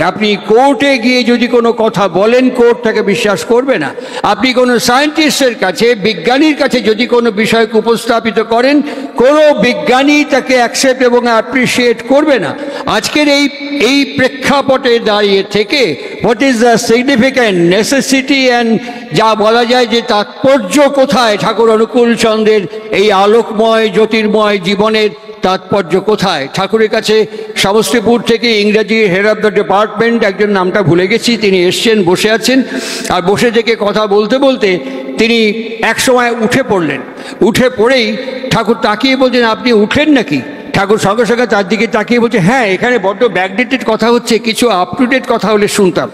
আপনি কোর্টে গিয়ে যদি কোনো কথা বলেন, কোর্ট তাকে বিশ্বাস করবে না। আপনি কোনো সায়েন্টিস্টের কাছে, বিজ্ঞানীর কাছে যদি কোনো বিষয়কে উপস্থাপিত করেন, কোনো বিজ্ঞানী তাকে অ্যাকসেপ্ট এবং অ্যাপ্রিসিয়েট করবে না। আজকের এই প্রেক্ষাপটে দাঁড়িয়ে থেকে what is the significant necessity and যা বলা যায় যে তাৎপর্য কোথায় ঠাকুর অনুকূল চন্দ্রের এই আলোকময় জ্যোতির্ময় জীবনের তাৎপর্য কোথায়? ঠাকুরের কাছে সমস্তিপুর থেকে ইংরেজি হেড অফ দ্য ডিপার্টমেন্ট, একজন নামটা ভুলে গেছি, তিনি এসছেন, বসে আছেন, আর বসে থেকে কথা বলতে বলতে তিনি এক সময় উঠে পড়লেন। উঠে পড়েই ঠাকুর তাকিয়ে বলছেন, আপনি উঠলেন নাকি? ঠাকুর সঙ্গে সঙ্গে তার দিকে তাকিয়ে বলছে, হ্যাঁ, এখানে বড্ড ব্যাকডেটেড কথা হচ্ছে, কিছু আপ টু ডেট কথা হলে শুনতাম।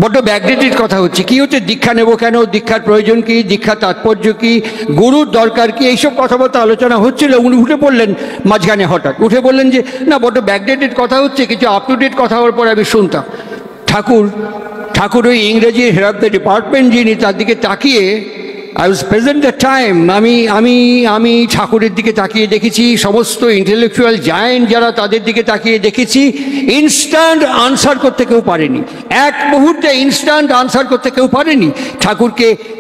বড্ড ব্যাকডেটেড কথা হচ্ছে, কী হচ্ছে, দীক্ষা নেব কেন, দীক্ষার প্রয়োজন কী, দীক্ষার তাৎপর্য কী, গুরুর দরকার কী, এইসব কথাবার্তা আলোচনা হচ্ছিল। উনি উঠে পড়লেন মাঝখানে, হঠাৎ উঠে বললেন যে না, বড্ড ব্যাকডেটেড কথা হচ্ছে, কিছু আপ টু ডেট কথা হওয়ার পর আমি শুনতাম। ঠাকুর ওই ইংরেজি হেড অফ দ্য ডিপার্টমেন্ট যিনি, তার দিকে তাকিয়ে, I was present the time, আমি ঠাকুরের দিকে তাকিয়ে দেখেছি, সমস্ত ইন্টেলেকচুয়াল জায়েন্ট যারা, তাদের দিকে তাকিয়ে দেখেছি, ইনস্ট্যান্ট আনসার করতে কেউ পারেনি, এক মুহূর্তে ইনস্ট্যান্ট আনসার করতে কেউ পারেনি।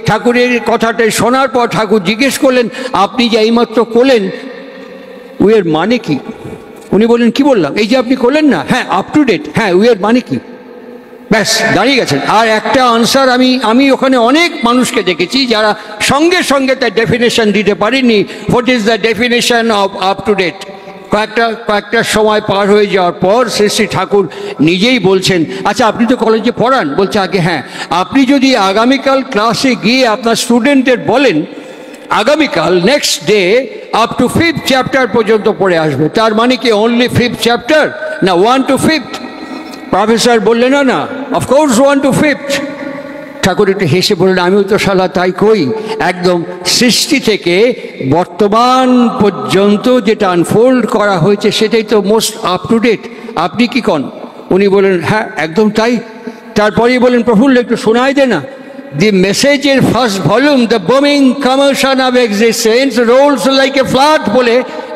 ঠাকুরের কথাটা শোনার পর ঠাকুর জিজ্ঞেস করলেন, আপনি যে এইমাত্র করলেন উয়ের মানে কি? উনি বললেন, কি বললাম? এই যে আপনি করলেন না, হ্যাঁ আপ টু ডেট, হ্যাঁ উয়ের মানে কি? ব্যাস, দাঁড়িয়ে গেছেন। আর একটা আনসার আমি ওখানে অনেক মানুষকে দেখেছি যারা সঙ্গে সঙ্গে তার ডেফিনেশন দিতে পারেনি, what is the definition of up to date. কয়েকটা সময় পার হয়ে যাওয়ার পর শ্রী ঠাকুর নিজেই বলছেন, আচ্ছা আপনি তো কলেজে পড়ান? বলছে, আগে হ্যাঁ। আপনি যদি আগামীকাল ক্লাসে গিয়ে আপনার স্টুডেন্টদের বলেন আগামীকাল next day up to 5th chapter পর্যন্ত পড়ে আসবে, তার মানে কি অনলি 5th চ্যাপ্টার না 1 to 5th? প্রফেসর বললেন, না, অফকোর্স 1 to 5th। ঠাকুর একটু হেসে বললেন, আমিও তো শালা তাই কই, একদম সৃষ্টি থেকে বর্তমান পর্যন্ত যেটা আনফোল্ড করা হয়েছে সেটাই তো মোস্ট আপ টু ডেট। আপনি কি কন? উনি বলেন, হ্যাঁ একদম তাই। তারপরেই বলেন, প্রফুল্ল একটু শোনাই দে না। The message in first volume, the booming commotion of existence rolls like a flood বলে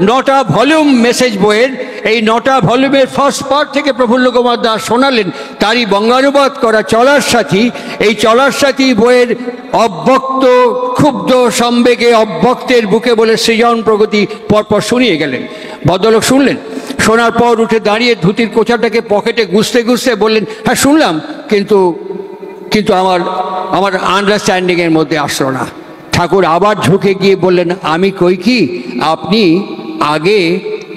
9টা ভলিউম মেসেজ বইয়ের, এই 9টা ভলিউমের ফার্স্ট পার্ট থেকে প্রফুল্ল কুমার দাস শোনালেন। তারই বঙ্গানুবাদ করা চলার সাথী, এই চলার সাথী বইয়ের অব্যক্ত ক্ষুব্ধ সম্বেগে অব্যক্তের বুকে বলে সৃজন প্রগতি পরপর শুনিয়ে গেলেন। ভদ্রলোক শুনলেন, শোনার পর উঠে দাঁড়িয়ে ধুতির কোচাটাকে পকেটে গুছতে গুছতে বললেন, হ্যাঁ শুনলাম, কিন্তু আমার আন্ডারস্ট্যান্ডিংয়ের মধ্যে আসলো না। ঠাকুর আবার ঝুঁকে গিয়ে বললেন, আমি কই কি, আপনি আগে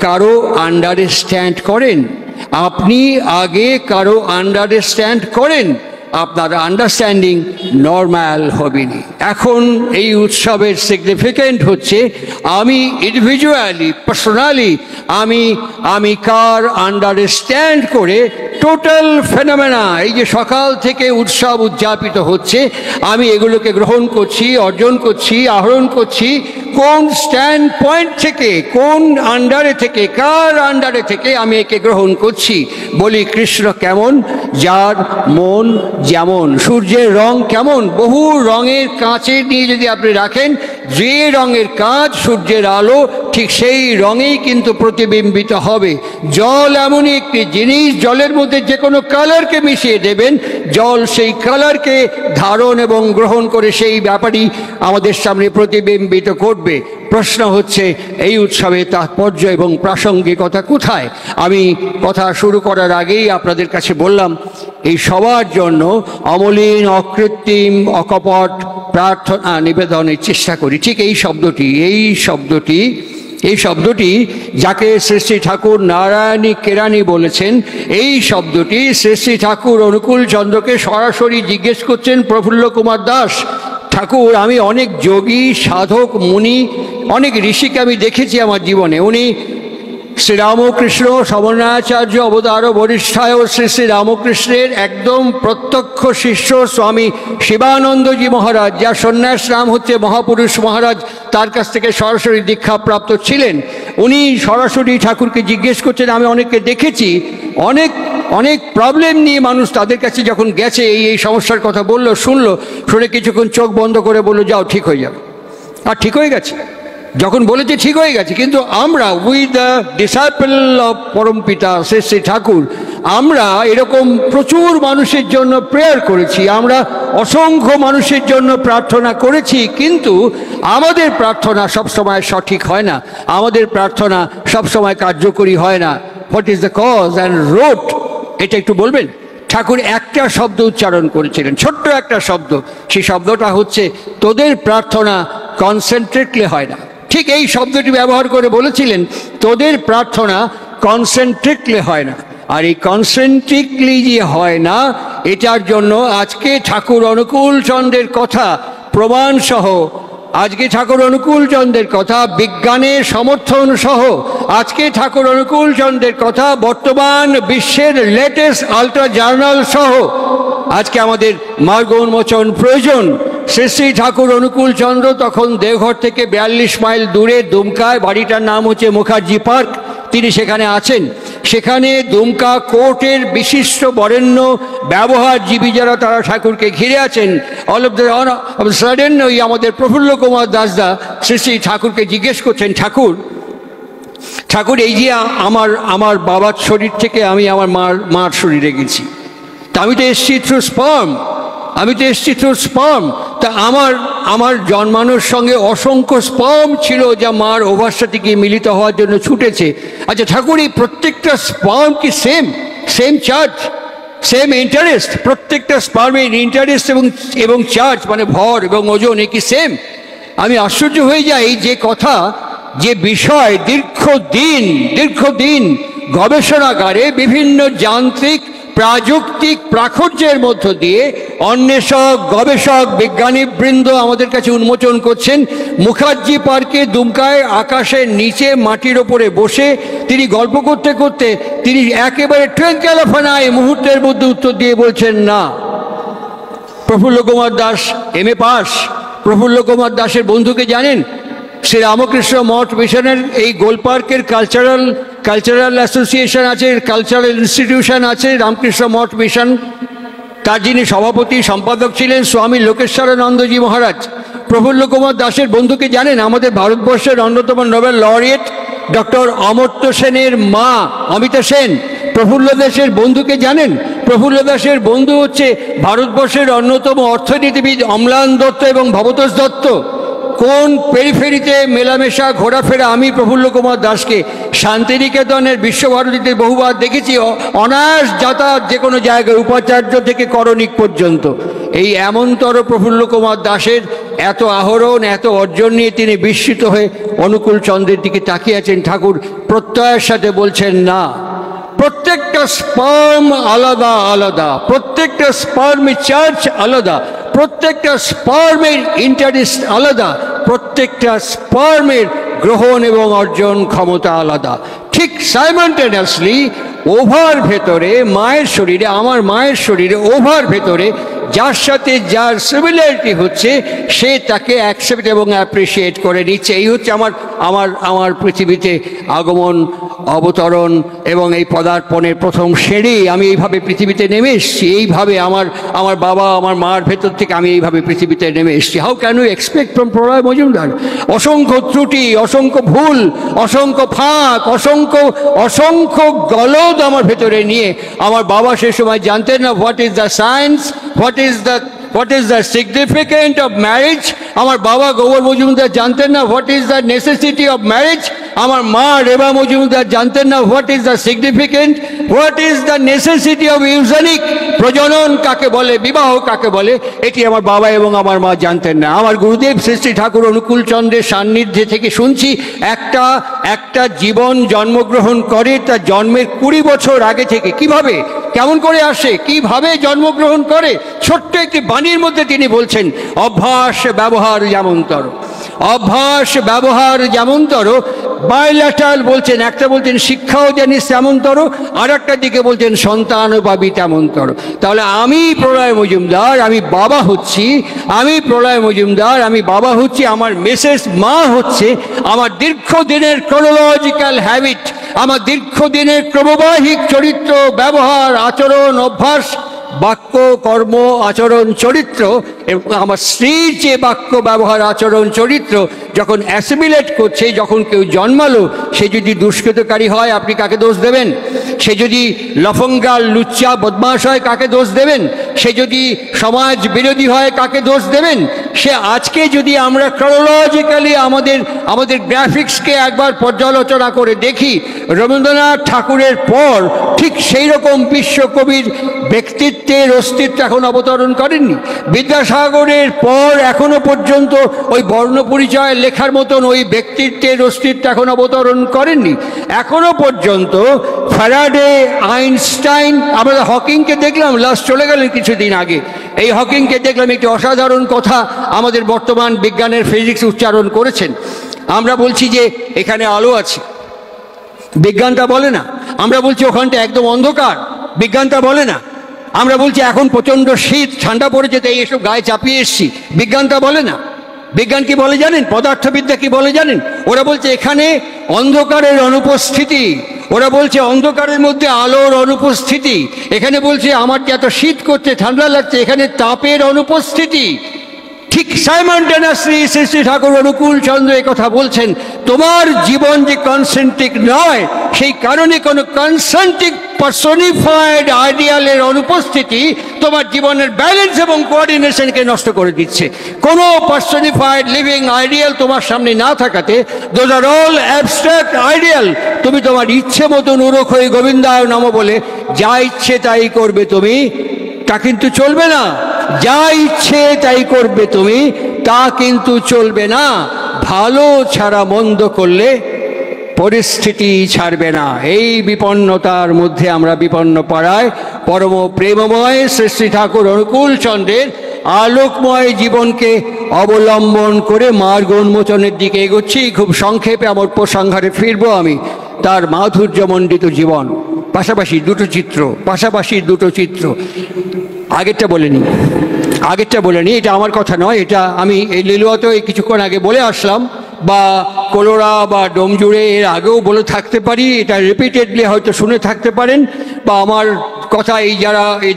কারো আন্ডারস্ট্যান্ড করেন, আপনি আগে কারো আন্ডারস্ট্যান্ড করেন, আপনার আন্ডারস্ট্যান্ডিং নর্মাল হবে না। এখন এই উৎসবের সিগনিফিকেন্ট হচ্ছে আমি ইন্ডিভিজুয়ালি পার্সোনালি আমি কার আন্ডারস্ট্যান্ড করে টোটাল ফেনোমেনা, এই যে সকাল থেকে উৎসব উদযাপিত হচ্ছে, আমি এগুলোকে গ্রহণ করছি, অর্জন করছি, আহরণ করছি, কোন স্ট্যান্ড পয়েন্ট থেকে, কোন আন্ডারে থেকে, কার আন্ডারে থেকে আমি একে গ্রহণ করছি। বলি কৃষ্ণ কেমন, যার মন যেমন। সূর্যের রং কেমন, বহু রঙের কাঁচে নিয়ে যদি আপনি রাখেন, যে রঙের কাঁচ সূর্যের আলো ঠিক সেই রঙেই কিন্তু প্রতিবিম্বিত হবে। জল এমনই একটি জিনিস, জলের মধ্যে যে কোনো কালারকে মিশিয়ে দেবেন, জল সেই কালারকে ধারণ এবং গ্রহণ করে সেই ব্যাপারই আমাদের সামনে প্রতিবিম্বিত করবে। প্রশ্ন হচ্ছে এই উৎসবের তাৎপর্য এবং প্রাসঙ্গিকতা কোথায়? আমি কথা শুরু করার আগেই আপনাদের কাছে বললাম, এই সবার জন্য অমলিন অকৃত্রিম অকপট প্রার্থনা নিবেদনের চেষ্টা করি। ঠিক এই শব্দটি যাকে শ্রী ঠাকুর নারায়ণী কেরানি বলেছেন, এই শব্দটি শ্রী ঠাকুর অনুকূল চন্দ্রকে সরাসরি জিজ্ঞেস করছেন প্রফুল্ল কুমার দাস। ঠাকুর, আমি অনেক যোগী সাধক মুনি, অনেক ঋষিকে আমি দেখেছি আমার জীবনে। উনি শ্রীরামকৃষ্ণ সমন্বয়াচার্য অবতার বরিষ্ঠায় শ্রী রামকৃষ্ণের একদম প্রত্যক্ষ শিষ্য স্বামী শিবানন্দজি মহারাজ, যার সন্ন্যাস নাম হচ্ছে মহাপুরুষ মহারাজ, তার কাছ থেকে সরাসরি দীক্ষাপ্রাপ্ত ছিলেন। উনি সরাসরি ঠাকুরকে জিজ্ঞেস করছেন, আমি অনেককে দেখেছি, অনেক প্রবলেম নিয়ে মানুষ তাদের কাছে যখন গেছে, এই সমস্যার কথা বললো, শুনে কিছুক্ষণ চোখ বন্ধ করে বললো, যাও ঠিক হয়ে যাবে। আর ঠিক হয়ে গেছে। যখন বলেছে ঠিক হয়ে গেছে, কিন্তু আমরা উইথ দ্য ডিসাইপল অফ পরমপিতা শ্রী ঠাকুর, আমরা এরকম প্রচুর মানুষের জন্য প্রেয়ার করেছি, আমরা অসংখ্য মানুষের জন্য প্রার্থনা করেছি, কিন্তু আমাদের প্রার্থনা সবসময় সঠিক হয় না, আমাদের প্রার্থনা সবসময় কার্যকরী হয় না। What is the cause and root, এটা একটু বলবেন? ঠাকুর একটা শব্দ উচ্চারণ করেছিলেন, ছোট্ট একটা শব্দ, সেই শব্দটা হচ্ছে তোদের প্রার্থনা কনসেন্ট্রেটলি হয় না। ঠিক এই শব্দটি ব্যবহার করে বলেছিলেন তোদের প্রার্থনা কনসেন্ট্রেটলি হয় না। আর এই কনসেন্ট্রিকলি যে হয় না, এটার জন্য আজকে ঠাকুর অনুকূল চন্দ্রের কথা প্রমাণ সহ, আজকে ঠাকুর অনুকূল চন্দ্রের কথা বিজ্ঞানের সমর্থন সহ, আজকে ঠাকুর অনুকূল চন্দ্রের কথা বর্তমান বিশ্বের লেটেস্ট আল্ট্রা জার্নাল সহ আজকে আমাদের মার্গ উন্মোচন প্রয়োজন। শ্রী শ্রী ঠাকুর অনুকূল চন্দ্র তখন দেওঘর থেকে 42 মাইল দূরে দুমকায়, বাড়িটার নাম হচ্ছে মুখার্জি পার্ক, তিনি সেখানে আছেন। সেখানে দুমকা কোর্টের বিশিষ্ট বরেণ্য ব্যবহারজীবী যারা, তারা ঠাকুরকে ঘিরে আছেন। অল অফ দ্য সাডেন ওই আমাদের প্রফুল্ল কুমার দাসদা শ্রী শ্রী ঠাকুরকে জিজ্ঞেস করছেন, ঠাকুর এই যে আমার বাবার শরীর থেকে আমি আমার মার শরীরে গেছি, তা আমি তো এসছি থ্রু স্পার্ম, তা আমার জন্মানোর সঙ্গে অসংখ্য স্পার্ম ছিল যা মার ওভারসাথে গিয়ে মিলিত হওয়ার জন্য ছুটেছে। আচ্ছা ঠাকুর, এই প্রত্যেকটা স্পার্ম কি সেম চার্জ, সেম ইন্টারেস্ট? প্রত্যেকটা স্পার্মের ইন্টারেস্ট এবং চার্জ মানে ভর এবং ওজন এ কি সেম? আমি আশ্চর্য হয়ে যাই যে কথা, যে বিষয় দীর্ঘদিন গবেষণাগারে বিভিন্ন যান্ত্রিক প্রাযুক্তিক প্রাচুর্যের মধ্য দিয়ে অন্বেষক, গবেষক, বিজ্ঞানীবৃন্দ আমাদের কাছে উন্মোচন করছেন। মুখার্জি পার্কে দুমকায় আকাশের নিচে মাটির ওপরে বসে তিনি গল্প করতে করতে তিনি একেবারে টুইঙ্কেল অফ অ্যান আই মুহূর্তের মধ্যে উত্তর দিয়ে বলছেন না। Prafulla Kumar Das MA pass. প্রফুল্ল কুমার দাসের বন্ধুকে জানেন? শ্রী রামকৃষ্ণ মঠ মিশনের এই গোলপার্কের কালচারাল অ্যাসোসিয়েশন আছে, কালচারাল ইনস্টিটিউশন আছে রামকৃষ্ণ মঠ মিশন, তার যিনি সভাপতি সম্পাদক ছিলেন স্বামী লোকেশ্বরানন্দজি মহারাজ। প্রফুল্ল কুমার দাসের বন্ধুকে জানেন? আমাদের ভারতবর্ষের অন্যতম নোবেল লরিয়েট ডক্টর অমর্ত্য সেনের মা অমিতা সেন। প্রফুল্ল দাসের বন্ধুকে জানেন? প্রফুল্ল দাসের বন্ধু হচ্ছে ভারতবর্ষের অন্যতম অর্থনীতিবিদ অম্লান দত্ত এবং ভবতোষ দত্ত। কোন পেরিফেরিতে মেলামেশা ঘোরাফেরা! আমি প্রফুল্ল কুমার দাসকে শান্তিনিকেতনের বিশ্বভারতীতে বহুবার দেখেছি, অনায়াস যাতায়াত যে কোনো জায়গায়, উপাচার্য থেকে করণিক পর্যন্ত। এই এমনতর প্রফুল্ল কুমার দাসের এত আহরণ, এত অর্জন নিয়ে তিনি বিস্মিত হয়ে অনুকূল চন্দ্রের দিকে তাকিয়ে আছেন। ঠাকুর প্রত্যয়ের সাথে বলছেন না, প্রত্যেকটা স্পার্ম আলাদা আলাদা, প্রত্যেকটা স্পার্মের চার্জ আলাদা, প্রত্যেকটা স্পার্মের ইন্টারেস্ট আলাদা, প্রত্যেকটা স্পার্মের গ্রহণ এবং অর্জন ক্ষমতা আলাদা। ঠিক সাইমনটেনিয়াসলি ওভার ভেতরে মায়ের শরীরে, আমার মায়ের শরীরে ওভার ভেতরে যার সাথে যার সিমিলারিটি হচ্ছে, সে তাকে অ্যাকসেপ্ট এবং অ্যাপ্রিসিয়েট করে নিচ্ছে। এই হচ্ছে আমার পৃথিবীতে আগমন, অবতরণ এবং এই পদার্পণের প্রথম সিঁড়ি। আমি এইভাবে পৃথিবীতে নেমে এসেছি, এইভাবে আমার বাবা আমার মার ভেতর থেকে আমি এইভাবে পৃথিবীতে নেমে এসেছি। How can you expect from Pralay Majumdar? অসংখ্য ত্রুটি, অসংখ্য ভুল, অসংখ্য ফাঁক, অসংখ্য গলদ আমার ভেতরে নিয়ে আমার বাবা সে সময় জানতেন না what is the science, what is the significance of marriage. আমার বাবা গোবর মজুমদার জানতেন না what is the necessity of marriage. আমার মা রেবা মজুমদার জানতেন না what is the significant, what is the necessity of eugenic, প্রজনন কাকে বলে, বিবাহ কাকে বলে, এটি আমার বাবা এবং আমার মা জানতেন না। আমার গুরুদেব শ্রী শ্রী ঠাকুর অনুকূল চন্দ্রের সান্নিধ্যে থেকে শুনছি, একটা জীবন জন্মগ্রহণ করে তার জন্মের 20 বছর আগে থেকে। কিভাবে, কেমন করে আসে, কিভাবে জন্মগ্রহণ করে, ছোট্ট একটি বাণীর মধ্যে তিনি বলছেন, অভ্যাস ব্যবহার যেমনতর, অভ্যাস ব্যবহার যেমনতর। বায়োল্যাটারাল বলছেন, একটা বলছেন শিক্ষাও জানিস তেমনতর, আর একটা দিকে বলছেন সন্তানও পাবি তেমনতর। তাহলে আমি প্রলয় মজুমদার, আমি বাবা হচ্ছি, আমি প্রলয় মজুমদার, আমি বাবা হচ্ছি, আমার মেসেজ মা হচ্ছে আমার দীর্ঘদিনের ক্রোনোলজিক্যাল হ্যাবিট, আমার দীর্ঘদিনের ক্রমবাহিক চরিত্র, ব্যবহার, আচরণ, অভ্যাস, বাক্য, কর্ম, আচরণ, চরিত্র, এবং আমার স্ত্রীর যে বাক্য, ব্যবহার, আচরণ, চরিত্র যখন অ্যাসিমিলেট করছে, যখন কেউ জন্মালো সে যদি দুষ্কৃতকারী হয়, আপনি কাকে দোষ দেবেন? সে যদি লফঙ্গাল লুচ্চা বদমাশ হয় কাকে দোষ দেবেন? সে যদি সমাজ বিরোধী হয় কাকে দোষ দেবেন? সে আজকে যদি আমরা ক্রোনোলজিক্যালি আমাদের গ্রাফিক্সকে একবার পর্যালোচনা করে দেখি, রবীন্দ্রনাথ ঠাকুরের পর ঠিক সেই রকম বিশ্বকবির ব্যক্তিত্বের অস্তিত্ব এখন অবতরণ করেননি। বিদ্যাসাগরের পর এখনো পর্যন্ত ওই বর্ণপরিচয় লেখার মতন ওই ব্যক্তিত্বের অস্তিত্ব এখন অবতরণ করেননি। এখনো পর্যন্ত ফ্যারাডে, আইনস্টাইন, আমরা হকিংকে দেখলাম, লাস্ট চলে গেলেন কিছুদিন আগে। এই হকিংকে দেখলাম একটি অসাধারণ কথা আমাদের বর্তমান বিজ্ঞানের ফিজিক্স উচ্চারণ করেছেন। আমরা বলছি যে এখানে আলো আছে, বিজ্ঞানটা বলে না। আমরা বলছি ওখানটা একদম অন্ধকার, বিজ্ঞানটা বলে না। আমরা বলছি এখন প্রচণ্ড শীত, ঠান্ডা পড়েছে, তাই এসব গায়ে চাপিয়ে এসছি, বিজ্ঞানটা বলে না। বিজ্ঞান কি বলে জানেন? পদার্থবিদ্যা কি বলে জানেন? ওরা বলছে এখানে অন্ধকারের অনুপস্থিতি, ওরা বলছে অন্ধকারের মধ্যে আলোর অনুপস্থিতি। এখানে বলছে আমার যে এত শীত করছে, ঠান্ডা লাগছে, এখানে তাপের অনুপস্থিতি। ঠিক সাইমনটেনাসলি শ্রী ঠাকুর অনুকূল চন্দ্র এই কথা বলছেন, তোমার জীবন যে কনসেন্ট্রিক নয়, সেই কারণে কোনো কনসেন্ট্রিক পার্সনিফাইড আইডিয়ালের অনুপস্থিতি তোমার জীবনের ব্যালেন্স এবং কোঅর্ডিনেশনকে নষ্ট করে দিচ্ছে। কোনো পার্সনিফাইড লিভিং আইডিয়াল তোমার সামনে না থাকাতে, those are all abstract ideal. তুমি তোমার ইচ্ছে মতো নুরক হয়ে গোবিন্দায় নম বলে যা ইচ্ছে তাই করবে তুমি, তা কিন্তু চলবে না। যা ইচ্ছে তাই করবে তুমি, তা কিন্তু চলবে না। ভালো ছাড়া মন্দ করলে পরিস্থিতি ছাড়বে না। এই বিপন্নতার মধ্যে আমরা বিপন্ন পাড়ায় পরম প্রেমময় শ্রী ঠাকুর অনুকূল চন্দ্রের আলোকময় জীবনকে অবলম্বন করে মার্গ উন্মোচনের দিকে এগোচ্ছি। খুব সংক্ষেপে আমার উপসংহারে ফিরবো আমি। তার মাধুর্যমণ্ডিত জীবন, পাশাপাশি দুটো চিত্র। আগেরটা বলেনি, এটা আমার কথা নয়, এটা আমি এই লিলুয়াতে কিছুক্ষণ আগে বলে আসলাম, বা কলোরা বা ডোমজুড়ে এর আগেও বলে থাকতে পারি, এটা রিপিটেডলি হয়তো শুনে থাকতে পারেন, বা আমার কথা এই যারা এই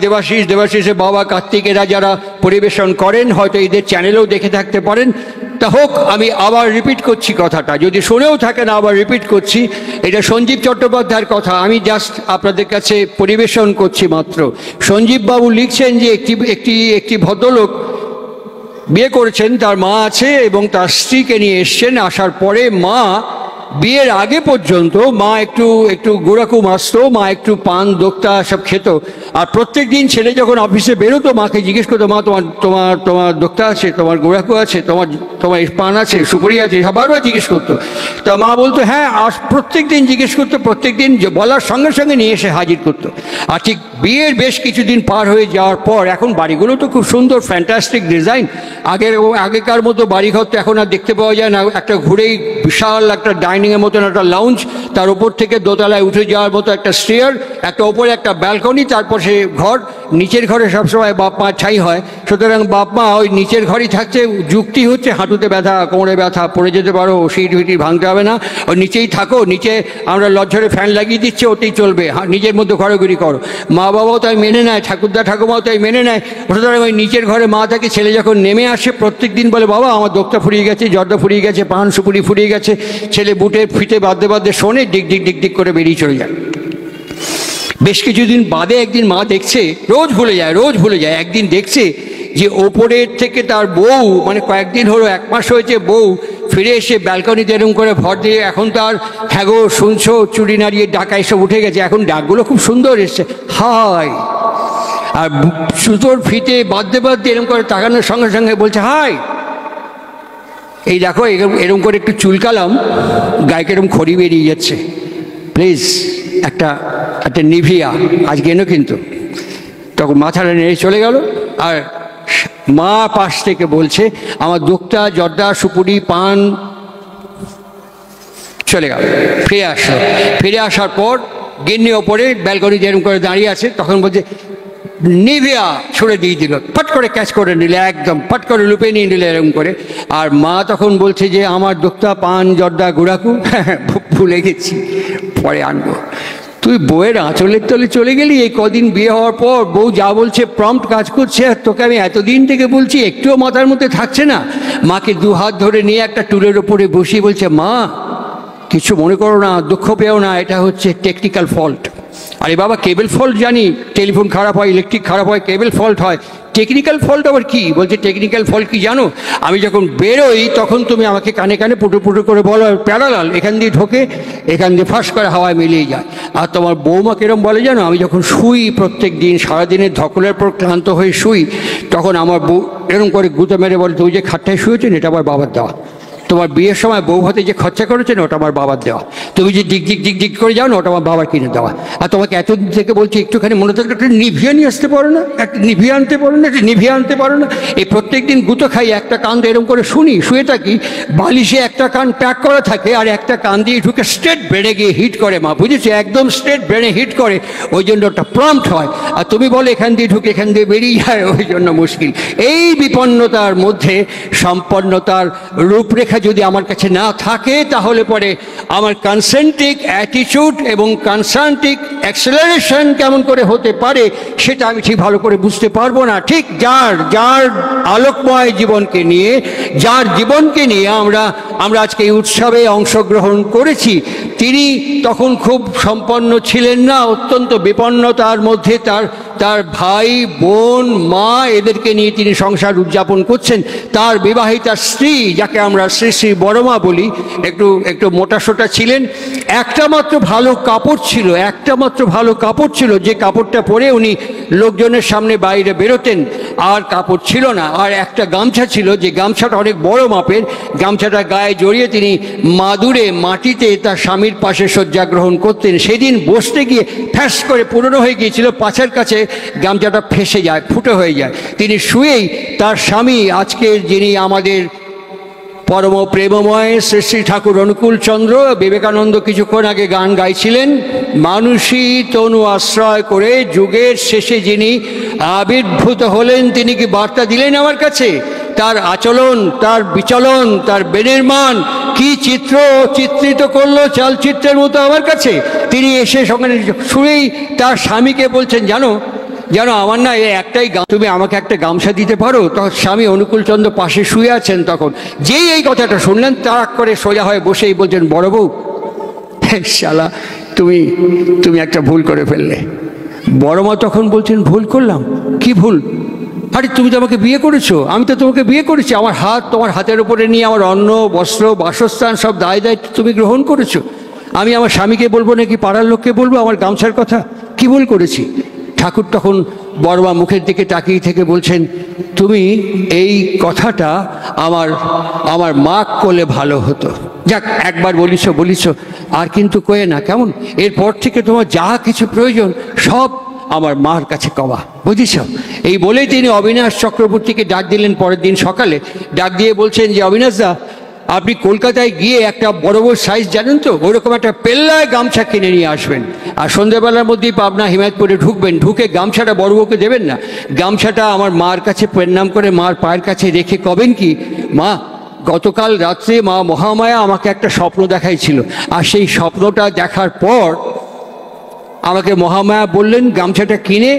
দেবাশিসের বাবা কার্তিক এরা যারা পরিবেশন করেন হয়তো এদের চ্যানেলেও দেখে থাকতে পারেন। তা হোক, আমি আবার রিপিট করছি কথাটা, যদি শুনেও থাকেন আবার রিপিট করছি। এটা সঞ্জীব চট্টোপাধ্যায়ের কথা, আমি জাস্ট আপনাদের কাছে পরিবেশন করছি মাত্র। সঞ্জীব বাবু লিখছেন যে একটি ভদ্রলোক বিয়ে করেছেন, তার মা আছে এবং তার স্ত্রীকে নিয়ে এসছেন। আসার পরে মা, বিয়ের আগে পর্যন্ত মা একটু গুড়াকু মাসতো, মা একটু পান দোক্তা সব খেত। আর প্রত্যেক দিন ছেলে যখন অফিসে বেরোতো মাকে জিজ্ঞেস করতো, মা তোমার দোক্তা আছে, তোমার গুড়াকু আছে, তোমার পান আছে, সুপুরি আছে, বারবার জিজ্ঞেস করতো। তা মা বলতো হ্যাঁ, আর প্রত্যেক দিন জিজ্ঞেস করতো, প্রত্যেক দিন বলার সঙ্গে সঙ্গে নিয়ে এসে হাজির করতো। আর ঠিক বিয়ের বেশ কিছুদিন পার হয়ে যাওয়ার পর, এখন বাড়িগুলো তো খুব সুন্দর, ফ্যান্টাস্টিক ডিজাইন। আগেকার মতো বাড়িঘর তো এখন আর দেখতে পাওয়া যায় না। একটা ঘুরেই বিশাল একটা ডাইনিংয়ের মতন একটা লাউঞ্জ, তার উপর থেকে দোতলায় উঠে যাওয়ার মতো একটা স্টেয়ার, একটা ওপরে একটা ব্যালকনি, তারপর সে ঘর। নিচের ঘরে সবসময় বাপ মা ছাই হয়, সুতরাং বাপ মা ওই নিচের ঘরই থাকছে। যুক্তি হচ্ছে হাঁটুতে ব্যথা, কোমরে ব্যথা, পড়ে যেতে পারো, সিট ভিটি ভাঙতে হবে না, ওই নিচেই থাকো, নিচে আমরা লজ্জরে ফ্যান লাগিয়ে দিচ্ছি, ওতেই চলবে, নিজের মধ্যে ঘোরাঘুরি করো। মা বাবাও তাই মেনে নেয়, ঠাকুরদা ঠাকুমাও তাই মেনে নেয়। সুতরাং ওই নিচের ঘরে মা থাকে। ছেলে যখন নেমে আসে প্রত্যেক দিন বলে, বাবা আমার দোক্তা ফুরিয়ে গেছে, জর্দা ফুরিয়ে গেছে, পান সুপুরি ফুরিয়ে গেছে। ছেলে বুটের ফিতে বাঁধতে শোনে, ডিক ডিক ডিক ডিক করে বেরিয়ে চলে যায়। বেশ কিছুদিন বাদে একদিন মা দেখছে, রোজ ভুলে যায়, একদিন দেখছে যে ওপরের থেকে তার বউ, মানে কয়েকদিন হলো, 1 মাস হয়েছে, বউ ফিরে এসে ব্যালকনিতে এরকম করে ভর দিয়ে, এখন তার হ্যাঁ গো শুনছো, চুড়ি নাড়িয়ে ডাকা এসব উঠে গেছে, এখন ডাকগুলো খুব সুন্দর এসছে, হাই। আর সুতোর ফিতে বাঁধতে এরকম করে তাকানোর সঙ্গে সঙ্গে বলছে, হাই, এই দেখো এরকম করে একটু চুলকালাম, গায়ে এরকম খড়ি বেরিয়ে যাচ্ছে, প্লিজ একটা নিভিয়া আজকে এনো কিন্তু। তখন মাথাটা নেড়ে চলে গেল। আর মা পাশ থেকে বলছে, আমার দোক্তা জর্দা সুপুরি পান চলে গেল। ফিরে আসার পর গিন্নি ওপরে ব্যালকনি যেরকম করে দাঁড়িয়ে আছে, তখন বলছে নিভিয়া ছুড়ে দিয়ে দিল, ফট করে ক্যাচ করে নিলে, একদম ফট করে লুপে নিয়ে নিলে এরকম করে। আর মা তখন বলছে যে আমার দোক্তা পান জর্দা গুড়াকু ভুলে গেছি, পরে আনবো। তুই বউয়ের আঁচলের তলে চলে গেলি, এই কদিন বিয়ে হওয়ার পর বউ যা বলছে প্রম্পট কাজ করছে, আর তোকে আমি এতদিন থেকে বলছি, একটুও মাথার মধ্যে থাকছে না। মাকে 2 হাত ধরে নিয়ে একটা টুলের ওপরে বসিয়ে বলছে, মা কিছু মনে করো না, দুঃখ পেও না, এটা হচ্ছে টেকনিক্যাল ফল্ট। আরে বাবা, কেবল ফল্ট জানি, টেলিফোন খারাপ হয়, ইলেকট্রিক খারাপ হয়, কেবল ফল্ট হয়। টেকনিক্যাল ফল্ট আবার কি? বলছে টেকনিক্যাল ফল্ট কি জানো? আমি যখন বেরোই তখন তুমি আমাকে কানে কানে পুটু পুটু করে বলো প্যারালাল, এখান দিয়ে ঢোকে, এখান দিয়ে ফাঁস করে হাওয়ায় মিলিয়ে যায়। আর তোমার বৌমা কিরম বলে জানো? আমি যখন শুই প্রত্যেক দিন, সারাদিনের ধকলের পর ক্লান্ত হয়ে শুই, তখন আমার বউ এরকম করে গুঁতো মেরে বলে, তুই যে খাটটায় শুয়েছেন এটা আমার বাবার দেওয়া। তোমার বিয়ের সময় বউ ভাতে যে খরচা করেছেন ওটা আমার বাবার দেওয়া। তুমি যে দিক দিক দিক দিক করে যাও না, ওটা আমার বাবার কিনে দেওয়া। আর তোমাকে এতদিন থেকে বলছি একটুখানি মনে থাকলে একটা নিভিয়া নিয়ে আসতে পারো না, একটা নিভিয়া আনতে পারো না, একটা নিভিয়া আনতে পারো না। এই প্রত্যেক দিন গুঁতো খাই, একটা কান দিয়ে এরকম করে শুনি, শুয়ে থাকি, বালিশে একটা কান প্যাক করা থাকে আর একটা কান দিয়ে ঢুকে স্ট্রেট ব্রেনে গিয়ে হিট করে। মা বুঝেছি, একদম স্ট্রেট ব্রেনে হিট করে, ওই জন্য ওটা প্রম্পট হয়। আর তুমি বলো এখান দিয়ে ঢুকে এখান দিয়ে বেরিয়ে যায়, ওই জন্য মুশকিল। এই বিপন্নতার মধ্যে সম্পন্নতার রূপরেখা যদি আমার কাছে না থাকে, তাহলে পরে আমার কনসেন্ট্রিক অ্যাটিটিউড এবং কনসেন্ট্রিক অ্যাক্সেলারেশন কেমন করে হতে পারে সেটা আমি ঠিক ভালো করে বুঝতে পারবো না। ঠিক যার যার আলোকময় জীবনকে নিয়ে, যার জীবনকে নিয়ে আমরা আজকে এই উৎসবে অংশগ্রহণ করেছি, তিনি তখন খুব সম্পন্ন ছিলেন না, অত্যন্ত বিপন্নতার মধ্যে তার ভাই বোন মা এদেরকে নিয়ে তিনি সংসার উদযাপন করছেন। তার বিবাহিতা স্ত্রী, যাকে আমরা শ্রী শ্রী বড়মা বলি, একটু মোটাসোটা ছিলেন। একটা মাত্র ভালো কাপড় ছিল, একটা মাত্র ভালো কাপড় ছিল, যে কাপড়টা পরে উনি লোকজনের সামনে বাইরে বেরোতেন। আর কাপড় ছিল না। আর একটা গামছা ছিল, যে গামছাটা অনেক বড় মাপের, গামছাটা গায়ে জড়িয়ে তিনি মাদুরে মাটিতে তার স্বামীর পাশে শয্যা গ্রহণ করতেন। সেদিন বসতে গিয়ে ফ্যাস করে পুরনো হয়ে গিয়েছিল, পাছের কাছে গামছাটা ফেসে যায়, ফুটো হয়ে যায়। তিনি শুয়েই তার স্বামী, আজকের যিনি আমাদের পরম প্রেমময় শ্রী শ্রী ঠাকুর অনুকূল চন্দ্র বিবেকানন্দ কিছুক্ষণ আগে গান গাইছিলেন, মানুষই তনু আশ্রয় করে যুগের শেষে যিনি আবির্ভূত হলেন, তিনি কি বার্তা দিলেন আমার কাছে? তার আচরণ, তার বিচলন, তার বেনির্মাণ কি চিত্রিত করলো চালচিত্রের মতো আমার কাছে। তিনি এসে সঙ্গে শুয়েই তার স্বামীকে বলছেন, জানো আমার না এই একটাই, তুমি আমাকে একটা গামছা দিতে পারো? তখন স্বামী অনুকূলচন্দ্র পাশে শুয়ে আছেন। তখন যেই এই কথাটা শুনলেন, তাড়াক করে সোজা হয়ে বসেই বলছেন, বড় বউ, শালা তুমি একটা ভুল করে ফেললে। বড় মা তখন বলছেন, ভুল করলাম? কি ভুল? আরে তুমি তো আমাকে বিয়ে করেছো, আমি তো তোমাকে বিয়ে করেছি, আমার হাত তোমার হাতের উপরে নিয়ে আমার অন্ন বস্ত্র বাসস্থান সব দায়িত্ব তুমি গ্রহণ করেছো। আমি আমার স্বামীকে বলবো নাকি পাড়ার লোককে বলবো আমার গামছার কথা? কি ভুল করেছি? ঠাকুর তখন বড়মা মুখের দিকে তাকিয়ে থেকে বলছেন, তুমি এই কথাটা আমার মা করলে ভালো হতো। যাক, একবার বলিছ আর কিন্তু কয়ে না, কেমন? এরপর থেকে তোমার যা কিছু প্রয়োজন সব আমার মার কাছে কওয়া, বুঝেছ? এই বলেই তিনি অবিনাশ চক্রবর্তীকে ডাক দিলেন পরের দিন সকালে। ডাক দিয়ে বলছেন যে, অবিনাশদা, আপনি কলকাতায় গিয়ে একটা বড় বড় সাইজ জানেন তো, ওইরকম একটা পেল্লায় গামছা কিনে নিয়ে আসবেন। আর সন্ধ্যেবেলার মধ্যেই পাবনা হিমায়তপুরে ঢুকবেন, ঢুকে গামছাটা বড় বউকে দেবেন না, গামছাটা আমার মার কাছে প্রণাম করে মার পায়ের কাছে রেখে কবেন কি, মা, গতকাল রাত্রে মা মহামায়া আমাকে একটা স্বপ্ন দেখাইছিল, আর সেই স্বপ্নটা দেখার পর আমাকে মহামায়া বললেন গামছাটা কিনে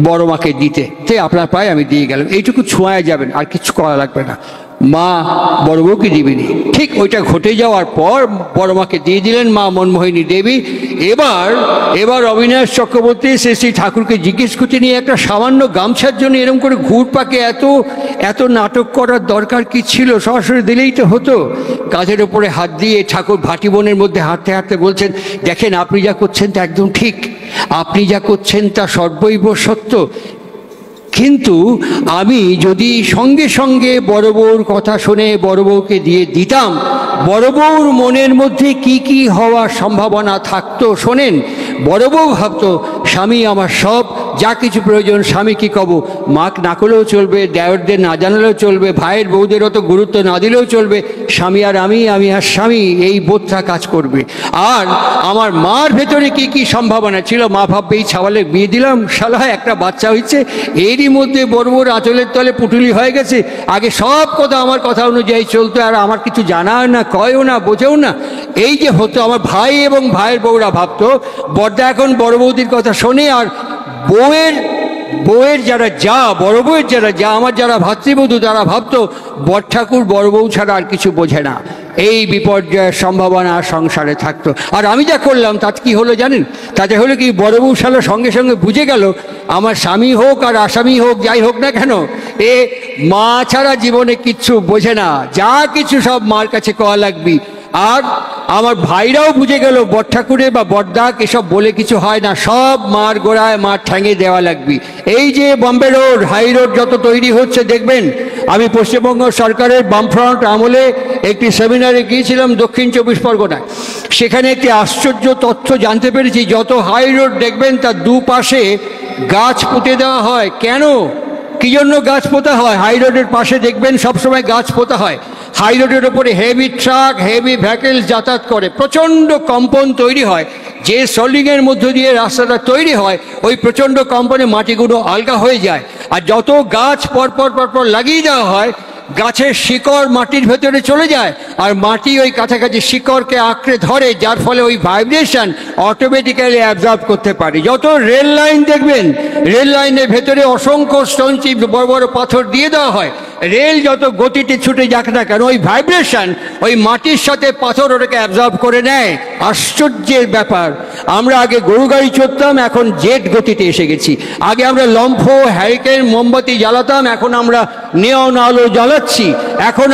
বড় মাকে দিতে, তাই আপনার পায়ে আমি দিয়ে গেলাম। এইটুকু ছোঁয়া যাবেন, আর কিছু করা লাগবে না। মা বড় বউকে দিবেনি। ঠিক ওইটা ঘটে যাওয়ার পর বড় মাকে দিয়ে দিলেন মা মনমোহিনী দেবী। এবার অবিনাশ চক্রবর্তী শ্রী ঠাকুরকে জিজ্ঞেস করতে নিয়ে, একটা সামান্য গামছার জন্য এরকম করে ঘুর পাকে এত নাটক করার দরকার কি ছিল? সরাসরি দিলেই তো হতো। কাঁধের ওপরে হাত দিয়ে ঠাকুর ভাটি বনের মধ্যে হাঁটতে হাঁটতে বলছেন, দেখেন আপনি যা করছেন তা একদম ঠিক, আপনি যা করছেন তা সর্বৈব সত্য, কিন্তু আমি যদি সঙ্গে সঙ্গে বড় বউর কথা শুনে বড় বউকে দিয়ে দিতাম, বড় বউর মনের মধ্যে কি কি হওয়ার সম্ভাবনা থাকতো শোনেন। বড় বউ ভাবতো স্বামী আমার সব, যা কিছু প্রয়োজন স্বামী কি কব, মাক না করলেও চলবে, দেওরদের না জানালেও চলবে, ভাইয়ের বউদের অত গুরুত্ব না দিলেও চলবে, স্বামী আর আমি আর স্বামী, এই বোধটা কাজ করবে। আর আমার মার ভেতরে কি কি সম্ভাবনা ছিল, মা ভাববে এই ছাওয়ালে বিয়ে দিলাম, শালা একটা বাচ্চা হয়েছে, এরই মধ্যে বড় বউর আঁচলের তলে পুটুলি হয়ে গেছে, আগে সব কথা আমার কথা অনুযায়ী চলতো, আর আমার কিছু জানা না, কয়ও না, বোঝেও না। এই যে হতো, আমার ভাই এবং ভাইয়ের বউরা ভাবতো বড়দা এখন বড় বৌদির কথা শোনে, আর বউয়ের যারা যা, বড় বউয়ের যারা যা, আমার যারা ভাতৃবধূ, তারা ভাবতো বড় ঠাকুর বড় বউ ছাড়া আর কিছু বোঝে না। এই বিপর্যয়ের সম্ভাবনা সংসারে থাকতো। আর আমি যা করলাম তাতে কি হলো জানেন? তাতে হলো কি, বড় বউ শালা সঙ্গে সঙ্গে বুঝে গেল আমার স্বামী হোক আর আসামি হোক, যাই হোক না কেন, এ মা ছাড়া জীবনে কিচ্ছু বোঝে না, যা কিছু সব মার কাছে কওয়া লাগবি। আর আমার ভাইরাও বুঝে গেল বড় ঠাকুরে বা বড়দাক এসব বলে কিছু হয় না, সব মার গোড়ায় মার ঠ্যাঙে দেওয়া লাগবি। এই যে বম্বে রোড, হাই রোড যত তৈরি হচ্ছে দেখবেন, আমি পশ্চিমবঙ্গ সরকারের বামফ্রন্ট আমলে একটি সেমিনারে গিয়েছিলাম দক্ষিণ 24 পরগনায়। সেখানে একটি আশ্চর্য তথ্য জানতে পেরেছি, যত হাই রোড দেখবেন তার দুপাশে গাছ পুঁতে দেওয়া হয়। কেন, কি জন্য গাছ পোতা হয়? হাই রোডের পাশে দেখবেন সবসময় গাছ পোতা হয়। হাই রোডের ওপরে হেভি ট্রাক, হেভি ভেহিকল যাতায়াত করে, প্রচণ্ড কম্পন তৈরি হয়। যে সোলিংয়ের মধ্য দিয়ে রাস্তাটা তৈরি হয়, ওই প্রচণ্ড কম্পনে মাটিগুলো আলগা হয়ে যায়। আর যত গাছ পরপর পরপর লাগিয়ে দেওয়া হয়, গাছের শিকড় মাটির ভেতরে চলে যায়, আর মাটি ওই কাছাকাছি শিকড়কে আঁকড়ে ধরে, যার ফলে ওই ভাইব্রেশন অটোমেটিক্যালি অ্যাবজর্ব করতে পারে। যত রেল লাইন দেখবেন, রেল লাইনের ভেতরে অসংখ্য স্টোন চিপ, বড় বড় পাথর দিয়ে দেওয়া হয়। রেল যত গতিতে ছুটে যাক না কেন, ওই ভাইব্রেশন ওই মাটির সাথে পাথর ওটাকে অ্যাবজর্ব করে নেয়। আশ্চর্যের ব্যাপার, আমরা আগে গরু গাড়ি চড়তাম, এখন জেট গতিতে এসে গেছি। আগে আমরা লম্ফ, হ্যারিকেন, মোমবাতি জ্বালাতাম, এখন আমরা নিয়ন আলো জ্বালাচ্ছি। এখন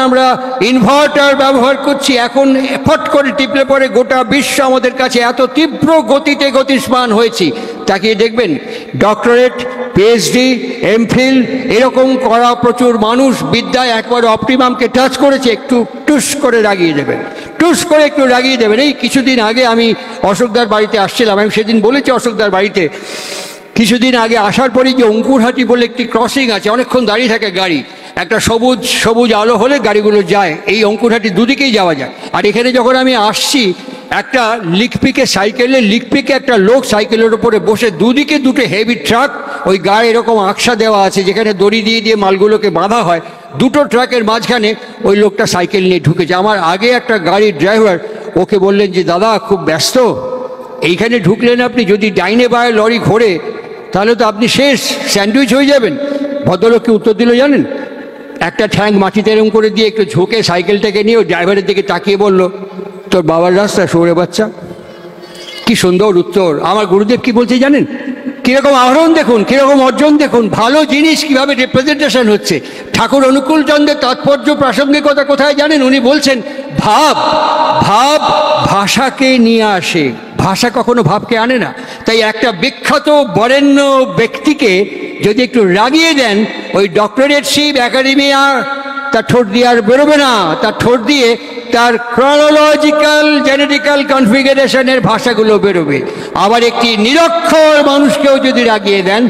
আমরা ইনভার্টার ব্যবহার করছি। এখন ফট করে টিপলে পরে গোটা বিশ্ব আমাদের কাছে এত তীব্র গতিতে গতিস্মান হয়েছি। তাকিয়ে দেখবেন, ডক্টরেট, পিএইচডি, এমফিল এরকম করা প্রচুর মানুষ বিদ্যায় একবার অপটিমামকে টাচ করেছে, একটু টুস করে রাগিয়ে দেবেন, টুস করে একটু রাগিয়ে দেবেন। এই কিছুদিন আগে আমি অশোকদার বাড়িতে আসছিলাম, আমি সেদিন বলেছি অশোকদার বাড়িতে, কিছুদিন আগে আসার পরেই যে অঙ্কুরহাটি বলে একটি ক্রসিং আছে, অনেকক্ষণ দাঁড়িয়ে থাকে গাড়ি, একটা সবুজ আলো হলে গাড়িগুলো যায়, এই অঙ্কুরহাটি দুদিকেই যাওয়া যায়। আর এখানে যখন আমি আসছি, একটা লিকপিকে একটা লোক সাইকেলের উপরে বসে, দুদিকে দুটো হেভি ট্রাক, ওই গায়ে এরকম আকশা দেওয়া আছে যেখানে দড়ি দিয়ে দিয়ে মালগুলোকে বাঁধা হয়, দুটো ট্রাকের মাঝখানে ওই লোকটা সাইকেল নিয়ে ঢুকেছে। আমার আগে একটা গাড়ির ড্রাইভার ওকে বললেন যে দাদা খুব ব্যস্ত, এইখানে ঢুকলেন আপনি, যদি ডাইনে বায়ে লরি ঘোরে তাহলে তো আপনি শেষ, স্যান্ডউইচ হয়ে যাবেন। ভদ্রলোককে উত্তর দিল জানেন, একটা ঠ্যাং মাটিতে এরম করে দিয়ে একটু ঝোঁকে সাইকেলটাকে নিয়ে ড্রাইভারের দিকে তাকিয়ে বলল, তোর বাবার রাস্তা সরে বাচ্চা। কি সুন্দর উত্তর। আমার গুরুদেব কি বলছে জানেন? কিরকম আহরণ দেখুন, কিরকম অর্জন দেখুন, ভালো জিনিস কিভাবে রিপ্রেজেন্টেশন হচ্ছে। ঠাকুর অনুকূল চন্দ্রের তাৎপর্য প্রাসঙ্গিকতা কোথায় জানেন? উনি বলছেন ভাব ভাষাকে নিয়ে আসে, ভাষা কখনো ভাবকে আনে না। তাই একটা বিখ্যাত বরেণ্য ব্যক্তিকে যদি একটু রাগিয়ে দেন, ওই ডক্টরেটশিপ, একাডেমিয়া তার ঠোঁট দিয়ে আর বেরোবে না, তার ঠোঁট দিয়ে তার ক্রনোলজিক্যাল জেনেটিক্যাল কনফিগারেশনের ভাষাগুলো বেরোবে। আবার একটি নিরক্ষর মানুষকেও যদি রাগিয়ে দেন,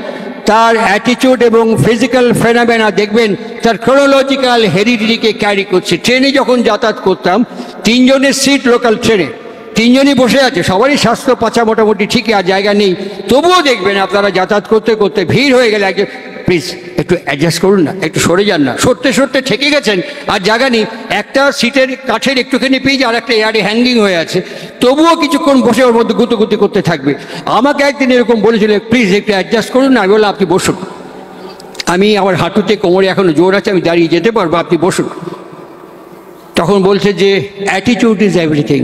তার অ্যাটিটিউড এবং ফিজিক্যাল ফেনোমেনা দেখবেন তার ক্রনোলজিক্যাল হেরিডিটিকে ক্যারি করছে। ট্রেনে যখন যাতায়াত করতাম, 3 জনের সিট লোকাল ট্রেনে, 3 জনই বসে আছে, সবারই স্বাস্থ্য পাচা মোটামুটি ঠিকই, আর জায়গা নেই। তবুও দেখবেন আপনারা যাতায়াত করতে করতে ভিড় হয়ে গেলে একজন, প্লিজ একটু অ্যাডজাস্ট করুন না, একটু সরে যান না, সরতে ঠেকে গেছেন আর জায়গা নেই, একটা সিটের কাঠের একটুখানি পিচ আর একটা এয়ারে হ্যাঙ্গিং হয়ে আছে, তবুও কিছুক্ষণ বসে ওর মধ্যে গুতুগুতি করতে থাকবে। আমাকে একদিন এরকম বলেছিল, প্লিজ একটু অ্যাডজাস্ট করুন না। আমি বললাম আপনি বসুন, আমি আমার হাঁটুতে কোমরে এখনো জোর আছে, আমি দাঁড়িয়ে যেতে পারবো, আপনি বসুন। তখন বলছে যে অ্যাটিটিউড ইজ এভরিথিং।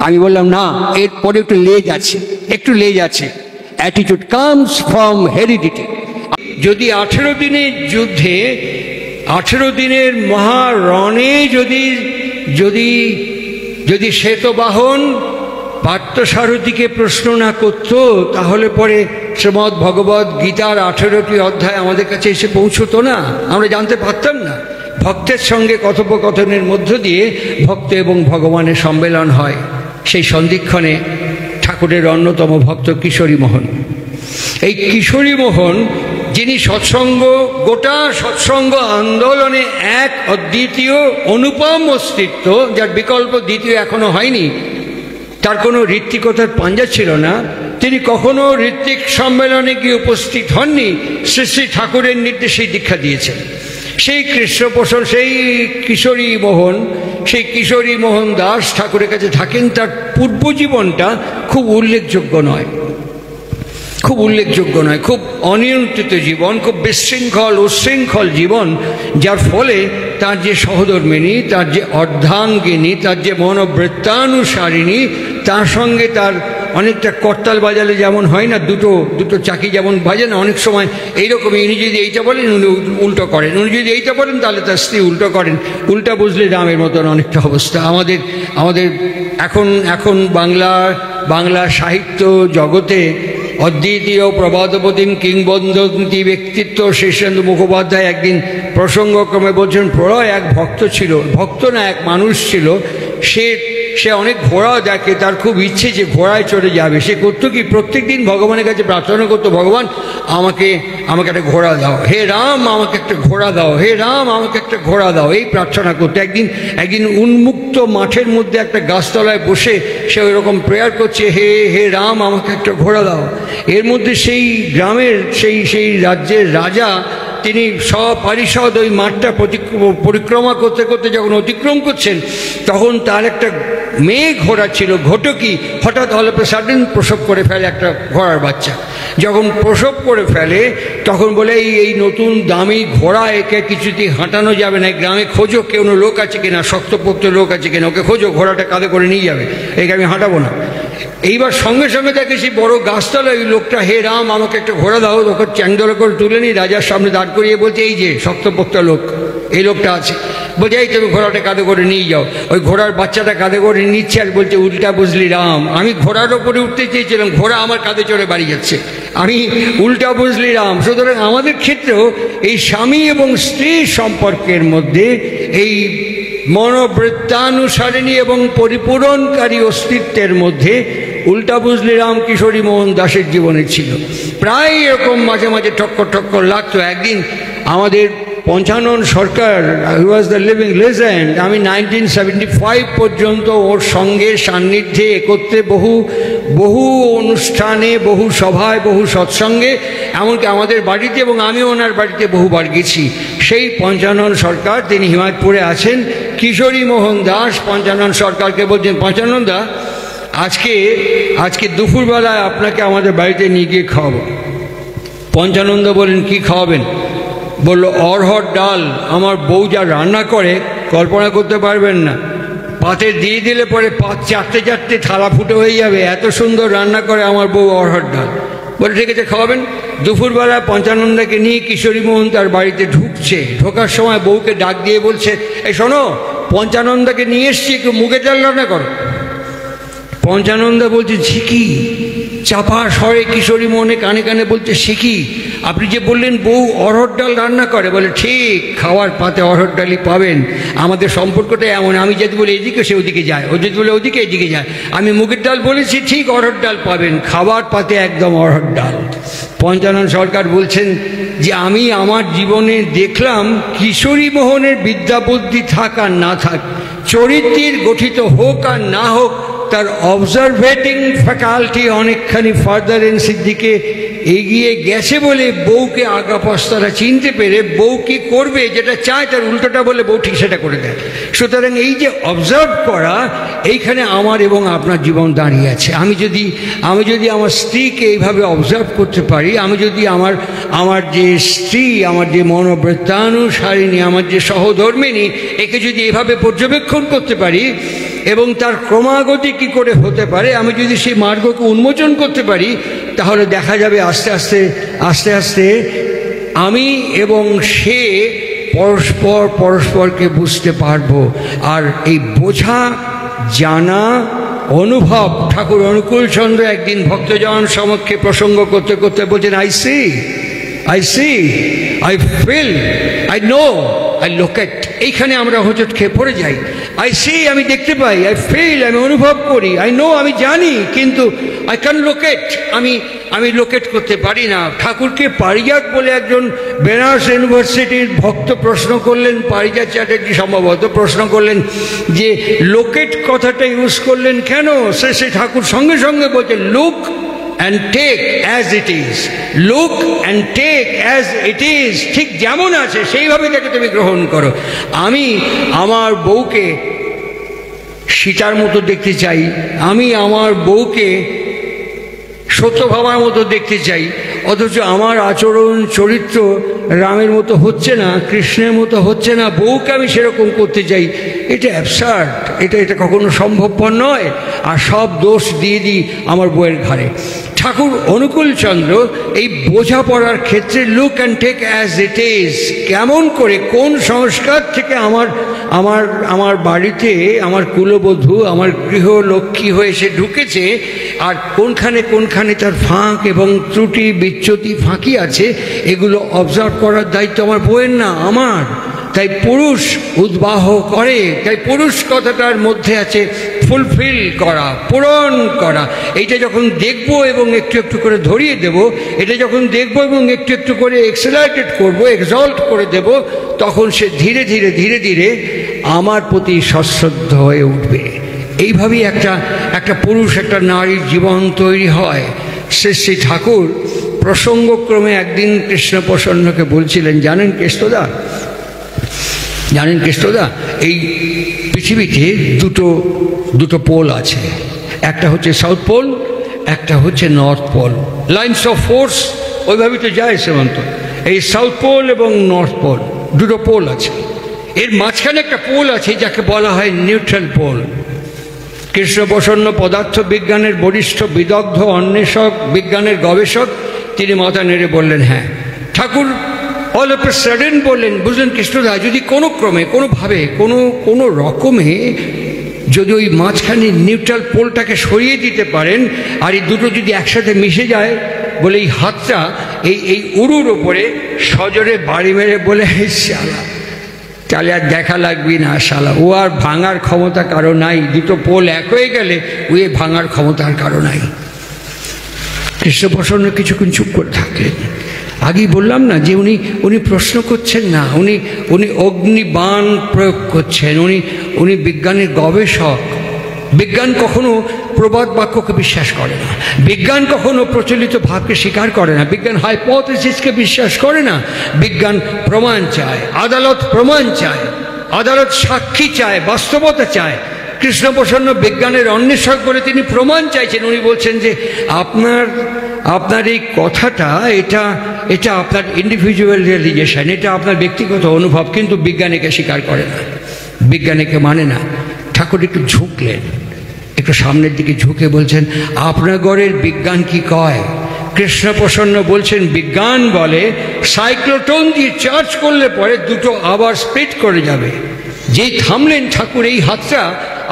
আমি বললাম না, এরপরে একটু লেজ আছে, অ্যাটিটিউড কামস ফ্রম হেরিডিটি। যদি 18 দিনের যুদ্ধে, 18 দিনের মহারণে যদি শ্বেতবাহন পার্থসারথীকে প্রশ্ন না করত, তাহলে পরে শ্রীমদ্ ভগবদ্ গীতার 18টি অধ্যায় আমাদের কাছে এসে পৌঁছতো না, আমরা জানতে পারতাম না। ভক্তের সঙ্গে কথোপকথনের মধ্য দিয়ে ভক্ত এবং ভগবানের সম্মেলন হয়। সেই সন্ধিক্ষণে ঠাকুরের অন্যতম ভক্ত কিশোরী মোহন, এই কিশোরী মোহন যিনি গোটা সৎসঙ্গ আন্দোলনে এক অদ্বিতীয় অনুপম অস্তিত্ব, যার বিকল্প দ্বিতীয় এখনো হয়নি, তার কোনো ঋত্বিকতার পাঞ্জা ছিল না, তিনি কখনো ঋত্বিক সম্মেলনে গিয়ে উপস্থিত হননি, শ্রী শ্রী ঠাকুরের নির্দেশেই দীক্ষা দিয়েছেন। সেই কৃষ্ণপোষণ, সেই কিশোরী মোহন দাস ঠাকুরের কাছে থাকেন। তার পূর্ব জীবনটা খুব উল্লেখযোগ্য নয়। খুব উল্লেখযোগ্য নয়, খুব অনিয়ন্ত্রিত জীবন, খুব বিশৃঙ্খল উচ্ছৃঙ্খল জীবন, যার ফলে তার যে সহধর্মিণী, তার যে অর্ধাঙ্গিনী, তার যে মনোবৃত্তানুসারিণী, তার সঙ্গে তার অনেকটা করতাল বাজালে যেমন হয় না, দুটো চাকি যেমন বাজে না অনেক সময়, এইরকমই উনি যদি এইটা বলেন উনি উল্টো করেন, উনি যদি এইটা বলেন তাহলে তার স্ত্রী উল্টো করেন। উল্টা বুঝলে রামের মতন অনেকটা অবস্থা। আমাদের এখন বাংলা সাহিত্য জগতে অদ্বিতীয় প্রবাদপতিম কিংবদন্তি ব্যক্তিত্ব শীর্ষেন্দু মুখোপাধ্যায় একদিন প্রসঙ্গক্রমে বলছেন, প্রলয় এক ভক্ত ছিল, ভক্ত না এক মানুষ ছিল, সে অনেক ঘোড়া দেখে, তার খুব ইচ্ছে যে ঘোড়ায় চড়ে যাবে। সে করতো কি, প্রত্যেক দিন ভগবানের কাছে প্রার্থনা করতো, ভগবান আমাকে একটা ঘোড়া দাও, হে রাম আমাকে একটা ঘোড়া দাও, হে রাম আমাকে একটা ঘোড়া দাও, এই প্রার্থনা করতো। একদিন উন্মুক্ত মাঠের মধ্যে একটা গাছতলায় বসে সে ওই রকম প্রেয়ার করছে, হে রাম আমাকে একটা ঘোড়া দাও। এর মধ্যে সেই গ্রামের সেই রাজ্যের রাজা, তিনি সপারিষদ ওই মাঠটা পরিক্রমা করতে করতে যখন অতিক্রম করছেন, তখন তার একটা মেয়ে ঘোড়া ছিল, ঘটকি, হঠাৎ হলপে সাডেন প্রসব করে ফেলে একটা ঘোড়ার বাচ্চা। যখন প্রসব করে ফেলে তখন বলে, এই নতুন দামি ঘোড়া, একে কিছুতেই হাঁটানো যাবে না, গ্রামে খোঁজো কেউ লোক আছে কিনা, শক্তপোক্ত লোক আছে কিনা, ওকে খোঁজো, ঘোড়াটা কাঁধে করে নিয়ে যাবে, একে আমি হাঁটাবো না। এইবার সঙ্গে সঙ্গে দেখে সেই বড় গাছতলায় ওই লোকটা, হে রাম আমাকে একটা ঘোড়া দাও, ওকে চ্যাংদোলা করে তুলে নিয়ে রাজার সামনে দাঁড় করিয়ে বলছে, এই যে শক্তপোক্ত লোক, এই লোকটা আছে, বলছে এই তুমি ঘোড়াটা কাঁধে করে নিয়ে যাও। ওই ঘোড়ার বাচ্চাটা কাঁধে করে নিচ্ছে আর বলছে, উল্টা বুঝলি রাম, আমি ঘোড়ার ওপরে উঠতে চেয়েছিলাম, ঘোড়া আমার কাঁধে চড়ে বাড়ি যাচ্ছে, আমি উল্টা বুঝলি রাম। সুতরাং আমাদের ক্ষেত্রেও এই স্বামী এবং স্ত্রী সম্পর্কের মধ্যে এই মনোবৃত্তানুসারিণী এবং পরিপূরণকারী অস্তিত্বের মধ্যে উল্টা বুঝলি রাম কিশোরী মোহন দাসের জীবনে ছিল। প্রায় এরকম মাঝে মাঝে ঠক্কর লাগতো। একদিন আমাদের পঞ্চানন সরকার, হি ওয়াজ দ্য লিভিং লেজেন্ড, আমি 1975 পর্যন্ত ওর সঙ্গে সান্নিধ্যে একত্রে বহু অনুষ্ঠানে, বহু সভায়, বহু সৎসঙ্গে, এমনকি আমাদের বাড়িতে, এবং আমি ওনার বাড়িতে বহুবার গেছি। সেই পঞ্চানন সরকার, তিনি হিমায়তপুরে আছেন, কিশোরী মোহন দাস পঞ্চানন সরকারকে বলছেন, পঞ্চানন দা, আজকে দুপুরবেলায় আপনাকে আমাদের বাড়িতে নিয়ে গিয়ে খাওয়াবো। পঞ্চানন্দ বলেন, কি খাওয়াবেন? বলল, অরহর ডাল। আমার বউ যা রান্না করে কল্পনা করতে পারবেন না, পাতে দিয়ে দিলে পরে পাত চারটে থালা ফুটো হয়ে যাবে, এত সুন্দর রান্না করে আমার বউ অরহর ডাল। বলে ঠিক আছে খাওয়াবেন। দুপুরবেলা পঞ্চানন্দাকে নিয়ে কিশোরী মোহন তার বাড়িতে ঢুকছে, ঢোকার সময় বউকে ডাক দিয়ে বলছে, এই শোনো, পঞ্চানন্দাকে নিয়ে এসছি, একটু মুগের ডাল রান্না করো। পঞ্চানন্দা বলছে, ঝিকি, চাপা স্বরে কিশোরী মোহনে কানে কানে বলছে, শিখি, আপনি যে বললেন বউ অরহর ডাল রান্না করে। বলে, ঠিক, খাওয়ার পাতে অরহর ডালই পাবেন। আমাদের সম্পর্কটা এমন, আমি যদি বলি এদিকে সে ওদিকে যায়, ও যদি বলে ওদিকে এদিকে যায়। আমি মুগের ডাল বলেছি, ঠিক অরহর ডাল পাবেন, খাবার পাতে একদম অরহর ডাল। পঞ্চানন সরকার বলছেন যে, আমি আমার জীবনে দেখলাম কিশোরী মোহনের বিদ্যাবুদ্ধি থাক আর না থাক, চরিত্রের গঠিত হোক আর না হোক, তার অবজারভেটিং ফ্যাকাল্টি অনেকখানি ফার্দারেন্সের দিকে এগিয়ে গেছে বলে বউকে আগা পস্তারা চিনতে পেরে বউ কি করবে যেটা চায় তার উল্টোটা বলে বউ ঠিক সেটা করে দেয়। সুতরাং এই যে অবজার্ভ করা, এইখানে আমার এবং আপনার জীবন দাঁড়িয়ে আছে। আমি যদি আমার স্ত্রীকে এইভাবে অবজার্ভ করতে পারি, আমি যদি আমার যে স্ত্রী, আমার যে মনোবৃত্তানুসারিণী, আমার যে সহধর্মিণী, একে যদি এভাবে পর্যবেক্ষণ করতে পারি এবং তার ক্রমাগতি কি করে হতে পারে, আমি যদি সেই মার্গকে উন্মোচন করতে পারি, তাহলে দেখা যাবে আস্তে আস্তে আমি এবং সে পরস্পরকে বুঝতে পারবো। আর এই বোঝা, জানা, অনুভব, ঠাকুর অনুকূল চন্দ্র একদিন ভক্তজন সমক্ষে প্রসঙ্গ করতে করতে বলছেন, I see, I feel, I know, I locate. এইখানে আমরা হোঁচট খেয়ে পড়ে যাই। আই সি, আমি দেখতে পাই, আই ফিল, আমি অনুভব করি, আই নো, আমি জানি, কিন্তু আই ক্যান লোকেট, আমি লোকেট করতে পারি না। ঠাকুরকে পারিজাত বলে একজন বেনারস ইউনিভার্সিটির ভক্ত প্রশ্ন করলেন, পারিজাত চ্যাটার্জি সম্ভবত প্রশ্ন করলেন যে লোকেট কথাটা ইউজ করলেন কেন? সে ঠাকুর সঙ্গে সঙ্গে বলছেন, look and take as it is, look and take as it is, ঠিক যেমন আছে সেইভাবে তাকে তুমি গ্রহণ করো। আমি আমার বউকে সীতার মতো দেখতে চাই, আমি আমার বউকে সত্য ভাবার মতো দেখতে চাই, অথচ আমার আচরণ চরিত্র রামের মতো হচ্ছে না, কৃষ্ণের মতো হচ্ছে না, বউকে আমি সেরকম করতে চাই। এটা অ্যাবসার্ড, এটা কখনো সম্ভবপর নয়। আর সব দোষ দিয়ে দিই আমার বউয়ের ঘাড়ে। ঠাকুর অনুকূল চন্দ্র এই বোঝাপড়ার ক্ষেত্রে look and take as it is, কেমন করে কোন সংস্কার থেকে আমার বাড়িতে আমার কুলবধূ আমার গৃহলক্ষ্মী হয়ে সে ঢুকেছে, আর কোনখানে তার ফাঁক এবং ত্রুটি বিচ্যুতি ফাঁকি আছে, এগুলো অবজার্ভ করার দায়িত্ব আমার বউয়ের না, আমার। তাই পুরুষ উদ্বাহ করে, তাই পুরুষ কথাটার মধ্যে আছে ফুলফিল করা, পূরণ করা। এইটা যখন দেখব এবং একটু একটু করে ধরিয়ে দেব, এটা যখন দেখব এবং একটু একটু করে এক্সেলারেটেড করব, এক্সল্ট করে দেব, তখন সে ধীরে ধীরে ধীরে ধীরে আমার প্রতি সশ্রদ্ধ হয়ে উঠবে। এইভাবেই একটা পুরুষ একটা নারীর জীবন তৈরি হয়। শ্রী ঠাকুর প্রসঙ্গক্রমে একদিন কৃষ্ণপ্রসন্নকে বলছিলেন, জানেন কৃষ্ণদা, এই পৃথিবীতে দুটো পোল আছে, একটা হচ্ছে সাউথ পোল, একটা হচ্ছে north pole. Lines of force ওইভাবেই তো যায় সীমান্ত। এই সাউথ পোল এবং নর্থ পোল, দুটো পোল আছে। এর মাঝখানে একটা পোল আছে যাকে বলা হয় নিউট্রাল পোল। কৃষ্ণপ্রসন্ন পদার্থ বিজ্ঞানের বরিষ্ঠ বিদগ্ধ অন্বেষক, বিজ্ঞানের গবেষক, তিনি মাথা নেড়ে বললেন হ্যাঁ। ঠাকুর অল অফ এ সাডেন বললেন, বুঝলেন কৃষ্ণদা, যদি কোনো ক্রমে কোনোভাবে কোনো রকমে যদি ওই মাঝখানে নিউট্রাল পোলটাকে সরিয়ে দিতে পারেন, আর এই দুটো যদি একসাথে মিশে যায়, বলে এই হাতটা এই উরুর ওপরে সজোরে বাড়ি মেরে বলে, শালা তাহলে আর দেখা লাগবি না, শালা ও আর ভাঙার ক্ষমতা কারো নাই। দুটো পোল এক হয়ে গেলে ওই ভাঙার ক্ষমতা আর কারো নাই। কৃষ্ণপ্রসন্ন কিছুক্ষণ চুপ করে থাকলেন। আগেই বললাম না যে উনি প্রশ্ন করছেন না, উনি অগ্নিবাণ প্রয়োগ করছেন। উনি বিজ্ঞানের গবেষক। বিজ্ঞান কখনো প্রবাদ বাক্যকে বিশ্বাস করে না, বিজ্ঞান কখনো প্রচলিত ভাবকে স্বীকার করে না, বিজ্ঞান হাইপোথেসিসকে বিশ্বাস করে না। বিজ্ঞান প্রমাণ চায়, আদালত প্রমাণ চায়, আদালত সাক্ষী চায়, বাস্তবতা চায়। কৃষ্ণপ্রসন্ন বিজ্ঞানের অন্বেষক বলে তিনি প্রমাণ চাইছেন। উনি বলছেন যে আপনার এই কথাটা এটা আপনার ইন্ডিভিজুয়াল রিয়েলাইজেশন, এটা আপনার ব্যক্তিগত অনুভব, কিন্তু বিজ্ঞানীকে স্বীকার করে না, বিজ্ঞানীকে মানে না। ঠাকুর একটু ঝুঁকলেন, একটু সামনের দিকে ঝুঁকে বলছেন, আপনার গড়ের বিজ্ঞান কি কয়? কৃষ্ণপ্রসন্ন বলছেন, বিজ্ঞান বলে সাইক্লোট্রন দিয়ে চার্জ করলে পরে দুটো আবার স্প্লিট করে যাবে। যেই থামলেন ঠাকুর, এই হাতটা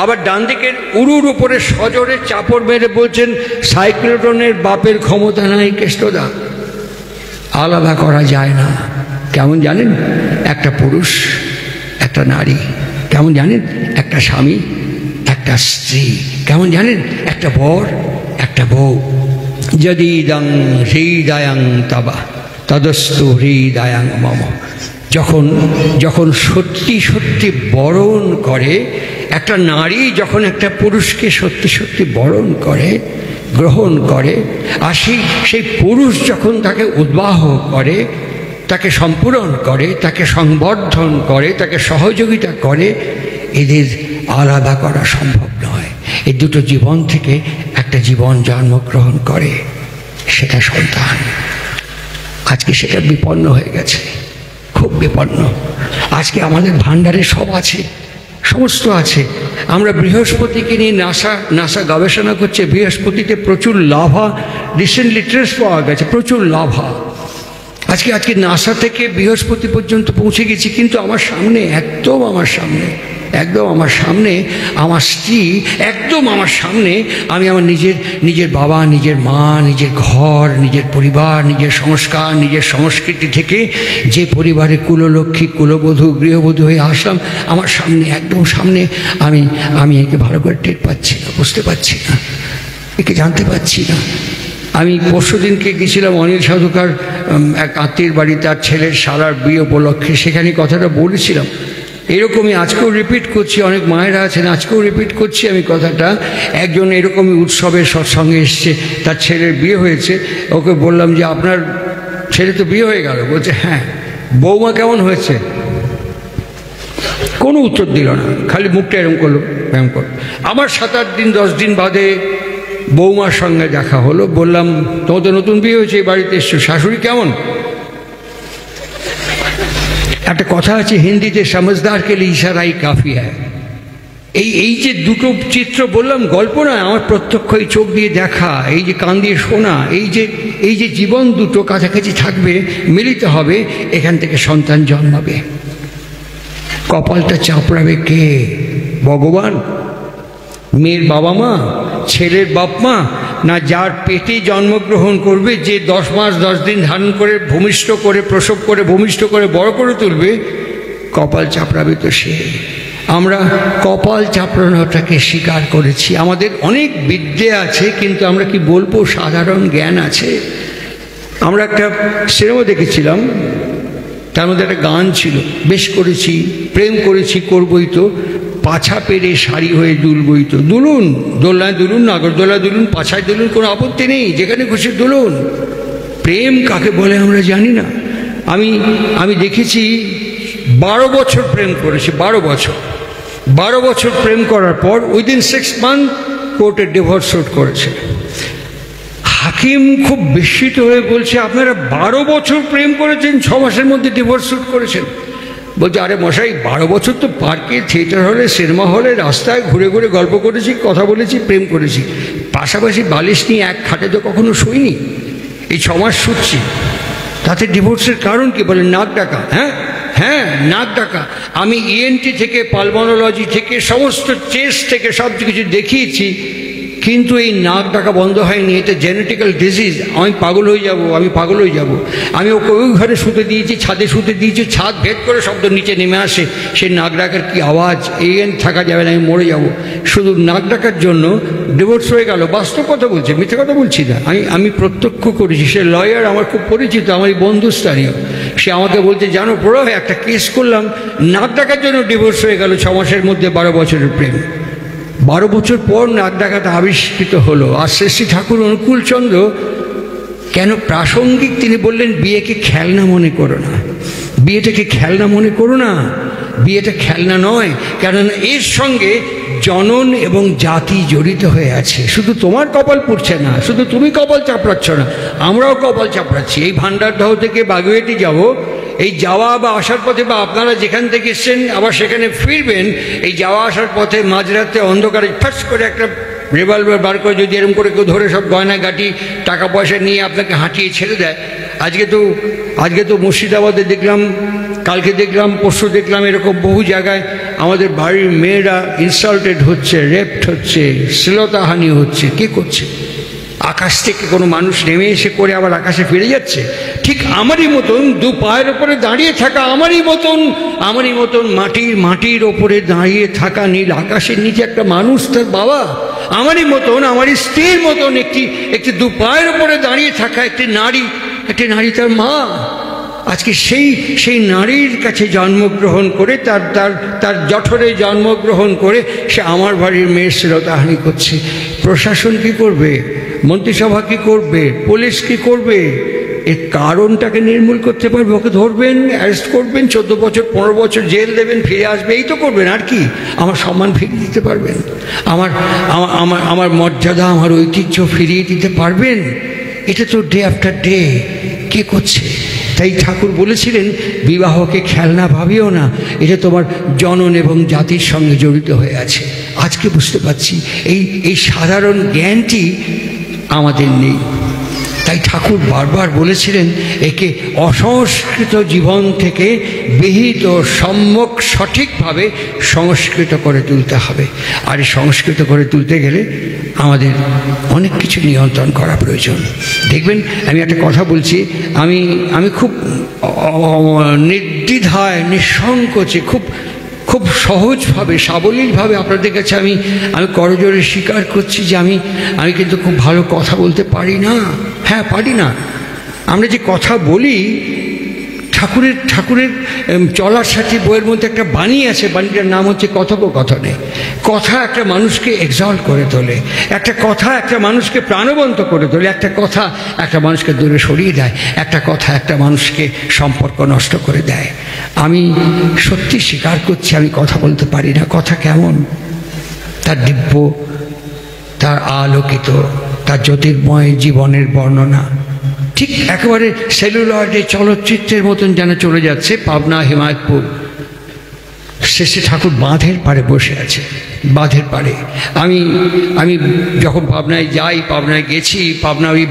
আবার ডান দিকের উরুর উপরে সজোরে চাপড় মেরে বলছেন, সাইক্লোট্রনের বাপের ক্ষমতা নাই কৃষ্ণদা, আলাদা করা যায় না। কেমন জানেন? একটা পুরুষ একটা নারী। কেমন জানেন? একটা স্বামী একটা স্ত্রী। কেমন জানেন? একটা বর একটা বউ। যদিদং হৃদয়ং তবা তদস্তু হৃদয়ং মম। যখন সত্যি সত্যি বরণ করে একটা নারী, যখন একটা পুরুষকে সত্যি সত্যি বরণ করে, গ্রহণ করে, আর সেই পুরুষ যখন তাকে উদ্বাহ করে, তাকে সম্পূরণ করে, তাকে সংবর্ধন করে, তাকে সহযোগিতা করে, এদের আলাদা করা সম্ভব নয়। এই দুটো জীবন থেকে একটা জীবন জন্মগ্রহণ করে, সেটা সন্তান। আজকে সেটা বিপন্ন হয়ে গেছে, খুব বিপন্ন। আজকে আমাদের ভাণ্ডারে সব আছে, সমস্ত আছে। আমরা বৃহস্পতিকে নিয়ে নাসা গবেষণা করছে। বৃহস্পতিতে প্রচুর লাভা, রিসেন্টলি ট্রেস পাওয়া গেছে, প্রচুর লাভা। আজকে নাসা থেকে বৃহস্পতি পর্যন্ত পৌঁছে গেছি, কিন্তু আমার সামনে, একদম আমার সামনে আমার স্ত্রী, একদম আমার সামনে আমি আমার নিজের বাবা, নিজের মা, নিজের ঘর, নিজের পরিবার, নিজের সংস্কার, নিজের সংস্কৃতি থেকে যে পরিবারে কুললক্ষ্মী, কুলবধূ, গৃহবধূ হয়ে আসলাম, আমার সামনে, একদম সামনে আমি একে ভালো করে টের পাচ্ছি না, বুঝতে পারছি না, একে জানতে পারছি না। আমি পরশুদিনকে গেছিলাম অনিল সাধুকার এক আত্মীয়ের বাড়ি, তার ছেলের শালার বিয়ে উপলক্ষে। সেখানে কথাটা বলেছিলাম, এরকমই আজকেও রিপিট করছি। অনেক মায়েরা আছেন, আজকেও রিপিট করছি আমি কথাটা। একজন এরকমই উৎসবের সৎসঙ্গে এসছে, তার ছেলের বিয়ে হয়েছে। ওকে বললাম যে আপনার ছেলে তো বিয়ে হয়ে গেল। বলছে হ্যাঁ। বৌমা কেমন হয়েছে? কোনো উত্তর দিল না, খালি মুখটা এরকম করলো, ব্যায়াম করলো। আমার 7-8 দিন 10 দিন বাদে বৌমার সঙ্গে দেখা হলো। বললাম, তোমার তো নতুন বিয়ে হয়েছে, এই বাড়িতে এসছো, শাশুড়ি কেমন? একটা কথা আছে হিন্দিতে, সমঝদার কে লিয়ে ইশারাই কাফি হ্যায়। এই যে দুটো চিত্র বললাম, গল্প নয়, আমার প্রত্যক্ষ এই চোখ দিয়ে দেখা, এই যে কান দিয়ে শোনা, এই যে জীবন দুটো কাছাকাছি থাকবে, মিলিত হবে, এখান থেকে সন্তান জন্মাবে। কপালটা চাপড়াবে কে? ভগবান, মেয়ের বাবা মা, ছেলের বাপ মা, না যার পেটে জন্মগ্রহণ করবে, যে 10 মাস 10 দিন ধারণ করে ভূমিষ্ঠ করে প্রসব করে ভূমিষ্ঠ করে বড় করে তুলবে, কপাল চাপড়াবে তো সে। আমরা কপাল চাপড়ানোটাকে স্বীকার করেছি। আমাদের অনেক বিদ্যে আছে, কিন্তু আমরা কি বলবো সাধারণ জ্ঞান আছে। আমরা একটা সিনেমা দেখেছিলাম, তার মধ্যে একটা গান ছিল, বেশ করেছি প্রেম করেছি করবই তো, পাছা পেরে শাড়ি হয়ে দুলবই তো। দুলুন, দোলনায় দুলুন, নাগরদোলায় দুলুন, পাছায় দুলুন, কোনো আপত্তি নেই, যেখানে খুশি দুলুন। প্রেম কাকে বলে আমরা জানি না। আমি দেখেছি 12 বছর প্রেম করেছি, 12 বছর প্রেম করার পর উইদিন 6 মান্থ কোর্টে ডিভোর্স শুট করেছে। হাকিম খুব বিস্মিত হয়ে বলছে, আপনারা 12 বছর প্রেম করেছেন, 6 মাসের মধ্যে ডিভোর্স শুট করেছেন? বলছে, আরে মশাই, 12 বছর তো পার্কে, থিয়েটার হলে, সিনেমা হলে, রাস্তায় ঘুরে ঘুরে গল্প করেছি, কথা বলেছি, প্রেম করেছি, পাশাপাশি বালিশ নিয়ে এক খাটে তো কখনো শুইনি। এই 6 মাস শুচ্ছি, তাতে ডিভোর্সের কারণ কি? বলে নাক ডাকা। হ্যাঁ, নাক ডাকা। আমি ইএনটি থেকে, পালমোনোলজি থেকে, সমস্ত চেস্ট থেকে সব কিছু দেখিয়েছি, কিন্তু এই নাক ডাকা বন্ধ হয়নি। এটা জেনেটিক্যাল ডিজিজ। আমি পাগল হয়ে যাব। আমি ওকে ওই ঘরে শুতে দিয়েছি, ছাদে শুতে দিয়েছি, ছাদ ভেদ করে শব্দ নিচে নেমে আসে, সেই নাক ডাকার কি আওয়াজ! থাকা যাবে না, আমি মরে যাব। শুধু নাক ডাকার জন্য ডিভোর্স হয়ে গেল। বাস্তব কথা বলছে, মিথ্যে কথা বলছি না। আমি প্রত্যক্ষ করেছি। সে লয়ার, আমার খুব পরিচিত, আমারই বন্ধুস্থানীয়। সে আমাকে বলছে, জানো প্রভু, একটা কেস করলাম, নাক ডাকার জন্য ডিভোর্স হয়ে গেল, 6 মাসের মধ্যে 12 বছরের প্রেম। 12 বছর পর নাক ডাকাটা আবিষ্কৃত হলো। আর শ্রী ঠাকুর অনুকূলচন্দ্র কেন প্রাসঙ্গিক, তিনি বললেন, বিয়েকে খেলনা মনে করো না, বিয়েটাকে খেলনা মনে করো না, বিয়েটা খেলনা নয়। কেননা এর সঙ্গে জনন এবং জাতি জড়িত হয়ে আছে। শুধু তোমার কপাল পুড়ছে না, শুধু তুমি কপাল চাপড়াচ্ছ না, আমরাও কপাল চাপড়াচ্ছি। এই ভান্ডারদহ থেকে বাগুইয়াটি যাব, এই যাওয়া বা আসার পথে, বা আপনারা যেখান থেকে এসছেন আবার সেখানে ফিরবেন, এই যাওয়া আসার পথে মাঝরাতে অন্ধকারে ফাঁস করে একটা রিভলভার বার করে যদি এরকম করে কেউ ধরে সব গয়না গাটি টাকা পয়সা নিয়ে আপনাকে হাঁটিয়ে ছেড়ে দেয়। আজকে তো মুর্শিদাবাদে দেখলাম, কালকে দেখলাম, পরশু দেখলাম, এরকম বহু জায়গায় আমাদের বাড়ির মেয়েরা ইনসাল্টেড হচ্ছে, রেপড হচ্ছে, শ্লীলতাহানি হচ্ছে। কে করছে? আকাশ থেকে কোনো মানুষ নেমে এসে করে আবার আকাশে ফিরে যাচ্ছে। ঠিক আমারই মতন 2 পায়ের ওপরে দাঁড়িয়ে থাকা, আমারই মতন মাটির ওপরে দাঁড়িয়ে থাকা, নীল আকাশের নিচে একটা মানুষ, তার বাবা, আমারই স্ত্রীর মতন একটি 2 পায়ের ওপরে দাঁড়িয়ে থাকা একটি নারী তার মা। আজকে সেই নারীর কাছে জন্মগ্রহণ করে, তার জঠরে জন্মগ্রহণ করে সে আমার বাড়ির মেয়ের শ্লীলতাহানি করছে। প্রশাসন কি করবে? মন্ত্রিসভা কি করবে? পুলিশ কি করবে? এর কারণটাকে নির্মূল করতে পারবে। ওকে ধরবেন, অ্যারেস্ট করবেন, 14 বছর 15 বছর জেল দেবেন, ফিরে আসবে, এই তো করবেন। আর কি? আমার সম্মান ফিরিয়ে দিতে পারবেন? আমার মর্যাদা, আমার ঐতিহ্য ফিরিয়ে দিতে পারবেন? এটা তো ডে আফটার ডে কে করছে? তাই ঠাকুর বলেছিলেন, বিবাহকে খেলনা ভাবিও না, এটা তোমার জনন এবং জাতির সঙ্গে জড়িত হয়ে আছে। আজকে বুঝতে পারছি এই সাধারণ জ্ঞানটি আমাদের নেই। তাই ঠাকুর বারবার বলেছিলেন, একে অসংস্কৃত জীবন থেকে বিহিত সম্যক সঠিকভাবে সংস্কৃত করে তুলতে হবে। আর এই সংস্কৃত করে তুলতে গেলে আমাদের অনেক কিছু নিয়ন্ত্রণ করা প্রয়োজন। দেখবেন, আমি একটা কথা বলছি, আমি খুব নির্দ্বিধায়, নিঃসংকোচে, খুব সহজভাবে, সাবলীলভাবে আপনাদের কাছে আমি করজোড়ে স্বীকার করছি যে আমি কিন্তু খুব ভালো কথা বলতে পারি না। হ্যাঁ, পারি না। আমরা যে কথা বলি, ঠাকুরের চলার সাথে বইয়ের মধ্যে একটা বাণী আছে, বাণীটার নাম হচ্ছে কথোপকথনে। কথা একটা মানুষকে এক্সল্ট করে তোলে, একটা কথা একটা মানুষকে প্রাণবন্ত করে তোলে, একটা কথা একটা মানুষকে দূরে সরিয়ে দেয়, একটা কথা একটা মানুষকে সম্পর্ক নষ্ট করে দেয়। আমি সত্যি স্বীকার করছি, আমি কথা বলতে পারি না। কথা কেমন? তার দিব্য, তার আলোকিত, তার জ্যোতির্ময় জীবনের বর্ণনা ঠিক একেবারে সেলুলয়েডে চলচ্চিত্রের মতন যেন চলে যাচ্ছে। পাবনা হিমায়তপুর শেষে ঠাকুর বাঁধের পাড়ে বসে আছে, বাঁধের পাড়ে। আমি যখন পাবনায় যাই, পাবনায় গেছি, পাবনা ওই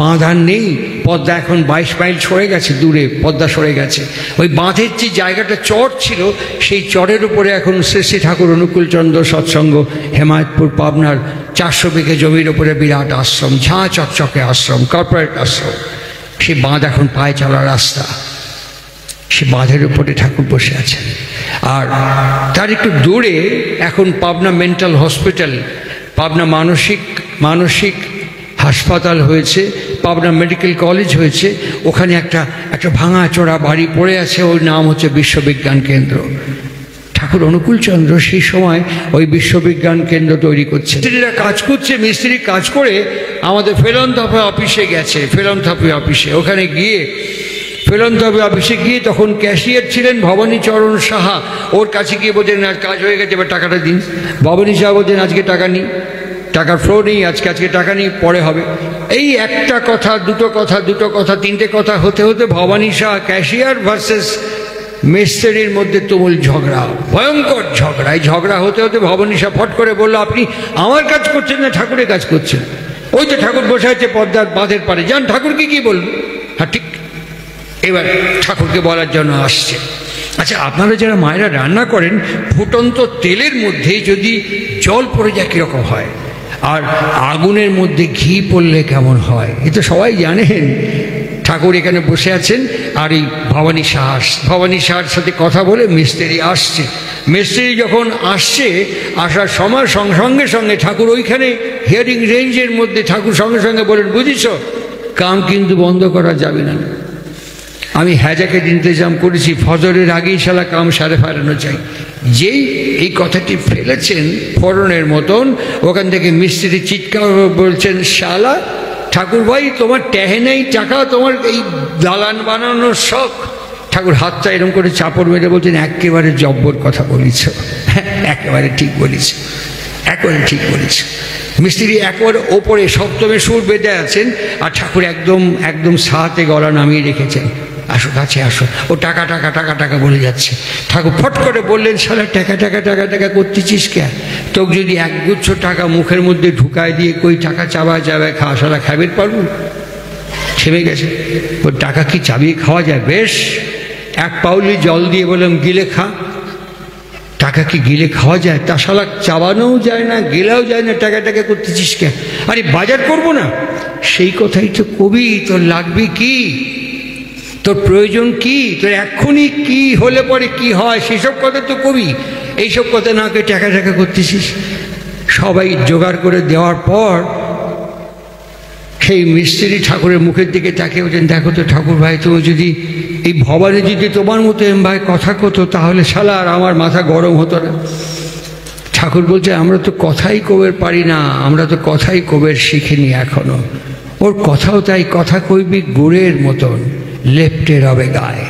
বাঁধ আর নেই, পদ্মা এখন 22 মাইল সরে গেছে, দূরে পদ্মা সরে গেছে। ওই বাঁধের যে জায়গাটা চর ছিল, সেই চরের উপরে এখন শ্রী ঠাকুর অনুকূলচন্দ্র সৎসঙ্গ হেমায়তপুর পাবনার 400 বিঘে জমির উপরে বিরাট আশ্রম, ঝাঁ চকচকে আশ্রম, কর্পোরেট আশ্রম। সেই বাঁধ এখন পায়ে চলার রাস্তা, সে বাঁধের উপরে ঠাকুর বসে আছেন। আর তার একটু দূরে এখন পাবনা মেন্টাল হসপিটাল, পাবনা মানসিক হাসপাতাল হয়েছে, পাবনা মেডিকেল কলেজ হয়েছে। ওখানে একটা ভাঙাচোরা বাড়ি পড়ে আছে, ওর নাম হচ্ছে বিশ্ববিজ্ঞান কেন্দ্র। ঠাকুর অনুকূলচন্দ্র সেই সময় ওই বিশ্ববিজ্ঞান কেন্দ্র তৈরি করছে। মিস্ত্রিরা কাজ করছে, মিস্ত্রি কাজ করে আমাদের ফিলান্থ্রপি অফিসে গেছে, ফিলান্থ্রপি অফিসে। ওখানে গিয়ে ফিলান্থ্রপি অফিসে গিয়ে তখন ক্যাশিয়ার ছিলেন ভবানীচরণ সাহা। ওর কাছে গিয়ে বলছেন আর কাজ হয়ে গেছে, এবার টাকাটা দিন। ভবানী সাহা বলছেন আজকে টাকা নেই, টাকার ফ্লো নেই, আজকে টাকা নেই, পরে হবে। এই একটা কথা, দুটো কথা, তিনটে কথা হতে হতে ভবানী সাহা ক্যাশিয়ার ভার্সেস মিস্ত্রির মধ্যে তুমুল ঝগড়া, ভয়ঙ্কর ঝগড়া। এই ঝগড়া হতে হতে ভবানী সাহা ফট করে বলল, আপনি আমার কাজ করছেন না ঠাকুরের কাজ করছেন? ওই তো ঠাকুর বসে আছে পদ্মার বাঁধের পারে, যান ঠাকুরকে কি বলবো। হ্যাঁ ঠিক, এবার ঠাকুরকে বলার জন্য আসছে। আচ্ছা, আপনারা যারা মায়েরা রান্না করেন, ফুটন্ত তেলের মধ্যে যদি জল পড়ে যায় কীরকম হয়, আর আগুনের মধ্যে ঘি পড়লে কেমন হয়, এ তো সবাই জানেন। ঠাকুর এখানে বসে আছেন, আর এই ভবানী সাহার সাথে কথা বলে মিস্ত্রি আসছে। মিস্ত্রি যখন আসছে, আসার সময় সঙ্গে সঙ্গে ঠাকুর ওইখানে হিয়ারিং রেঞ্জের মধ্যে ঠাকুর সঙ্গে সঙ্গে বলেন, বুঝিস কাম কিন্তু বন্ধ করা যাবে না, আমি হ্যাজাকের ইন্তজাম করেছি, ফজরের আগেই শালা কাম সারে ফেরানো চাই। যেই এই কথাটি ফেলেছেন ফোড়নের মতন, ওখান থেকে মিস্ত্রি চিৎকার বলছেন, শালা ঠাকুর ভাই তোমার টেহে নেই টাকা, তোমার এই দালান বানানোর শখ। ঠাকুর হাতটা এরকম করে চাপড় মেরে বলছেন, একেবারে জব্বর কথা বলিস, একেবারে ঠিক বলিস, একেবারে ঠিক বলিস। মিস্ত্রি একবারে ওপরে সপ্তমে সুর বেঁধে আছেন, আর ঠাকুর একদম সাহাতে গলা নামিয়ে রেখেছেন, আসো কাছে আসো। ও টাকা বলে যাচ্ছে। ঠাকুর ফট করে বললেন, শালা টাকা করতেছিস কে? তোকে যদি একগুচ্ছ টাকা মুখের মধ্যে ঢুকায় দিয়ে কই টাকা চাবায় খা, শালা খাবের পারবো? থেমে গেছে। ওর টাকা কি চাবিয়ে খাওয়া যায়? বেশ, এক পাউলি জল দিয়ে বললাম গিলে খা। টাকা কি গিলে খাওয়া যায়? তা শালা চাবানোও যায় না, গেলাও যায় না, টাকা করতেছিস কে? আরে বাজার করবো না? সেই কথাই তো কবি, তোর লাগবে কি, তোর প্রয়োজন কি, তোর এক্ষুনি কি হলে পরে কি হয়, সেসব কথা তো কবি। এইসব কথা না কে টাকা করতেছিস। সবাই জোগাড় করে দেওয়ার পর সেই মিস্ত্রি ঠাকুরের মুখের দিকে তাকিয়ে বলছেন, দেখো তো ঠাকুর ভাই, তুমি যদি এই ভবানী যদি তোমার মতো ভাই কথা কতো, তাহলে শালা আর আমার মাথা গরম হতো না। ঠাকুর বলছে, আমরা তো কথাই কবের পারি না, আমরা তো কথাই কবের শিখিনি এখনো। ওর কথাও তাই, কথা কইবি গুড়ের মতন, লেপ্টে রবে গায়ে।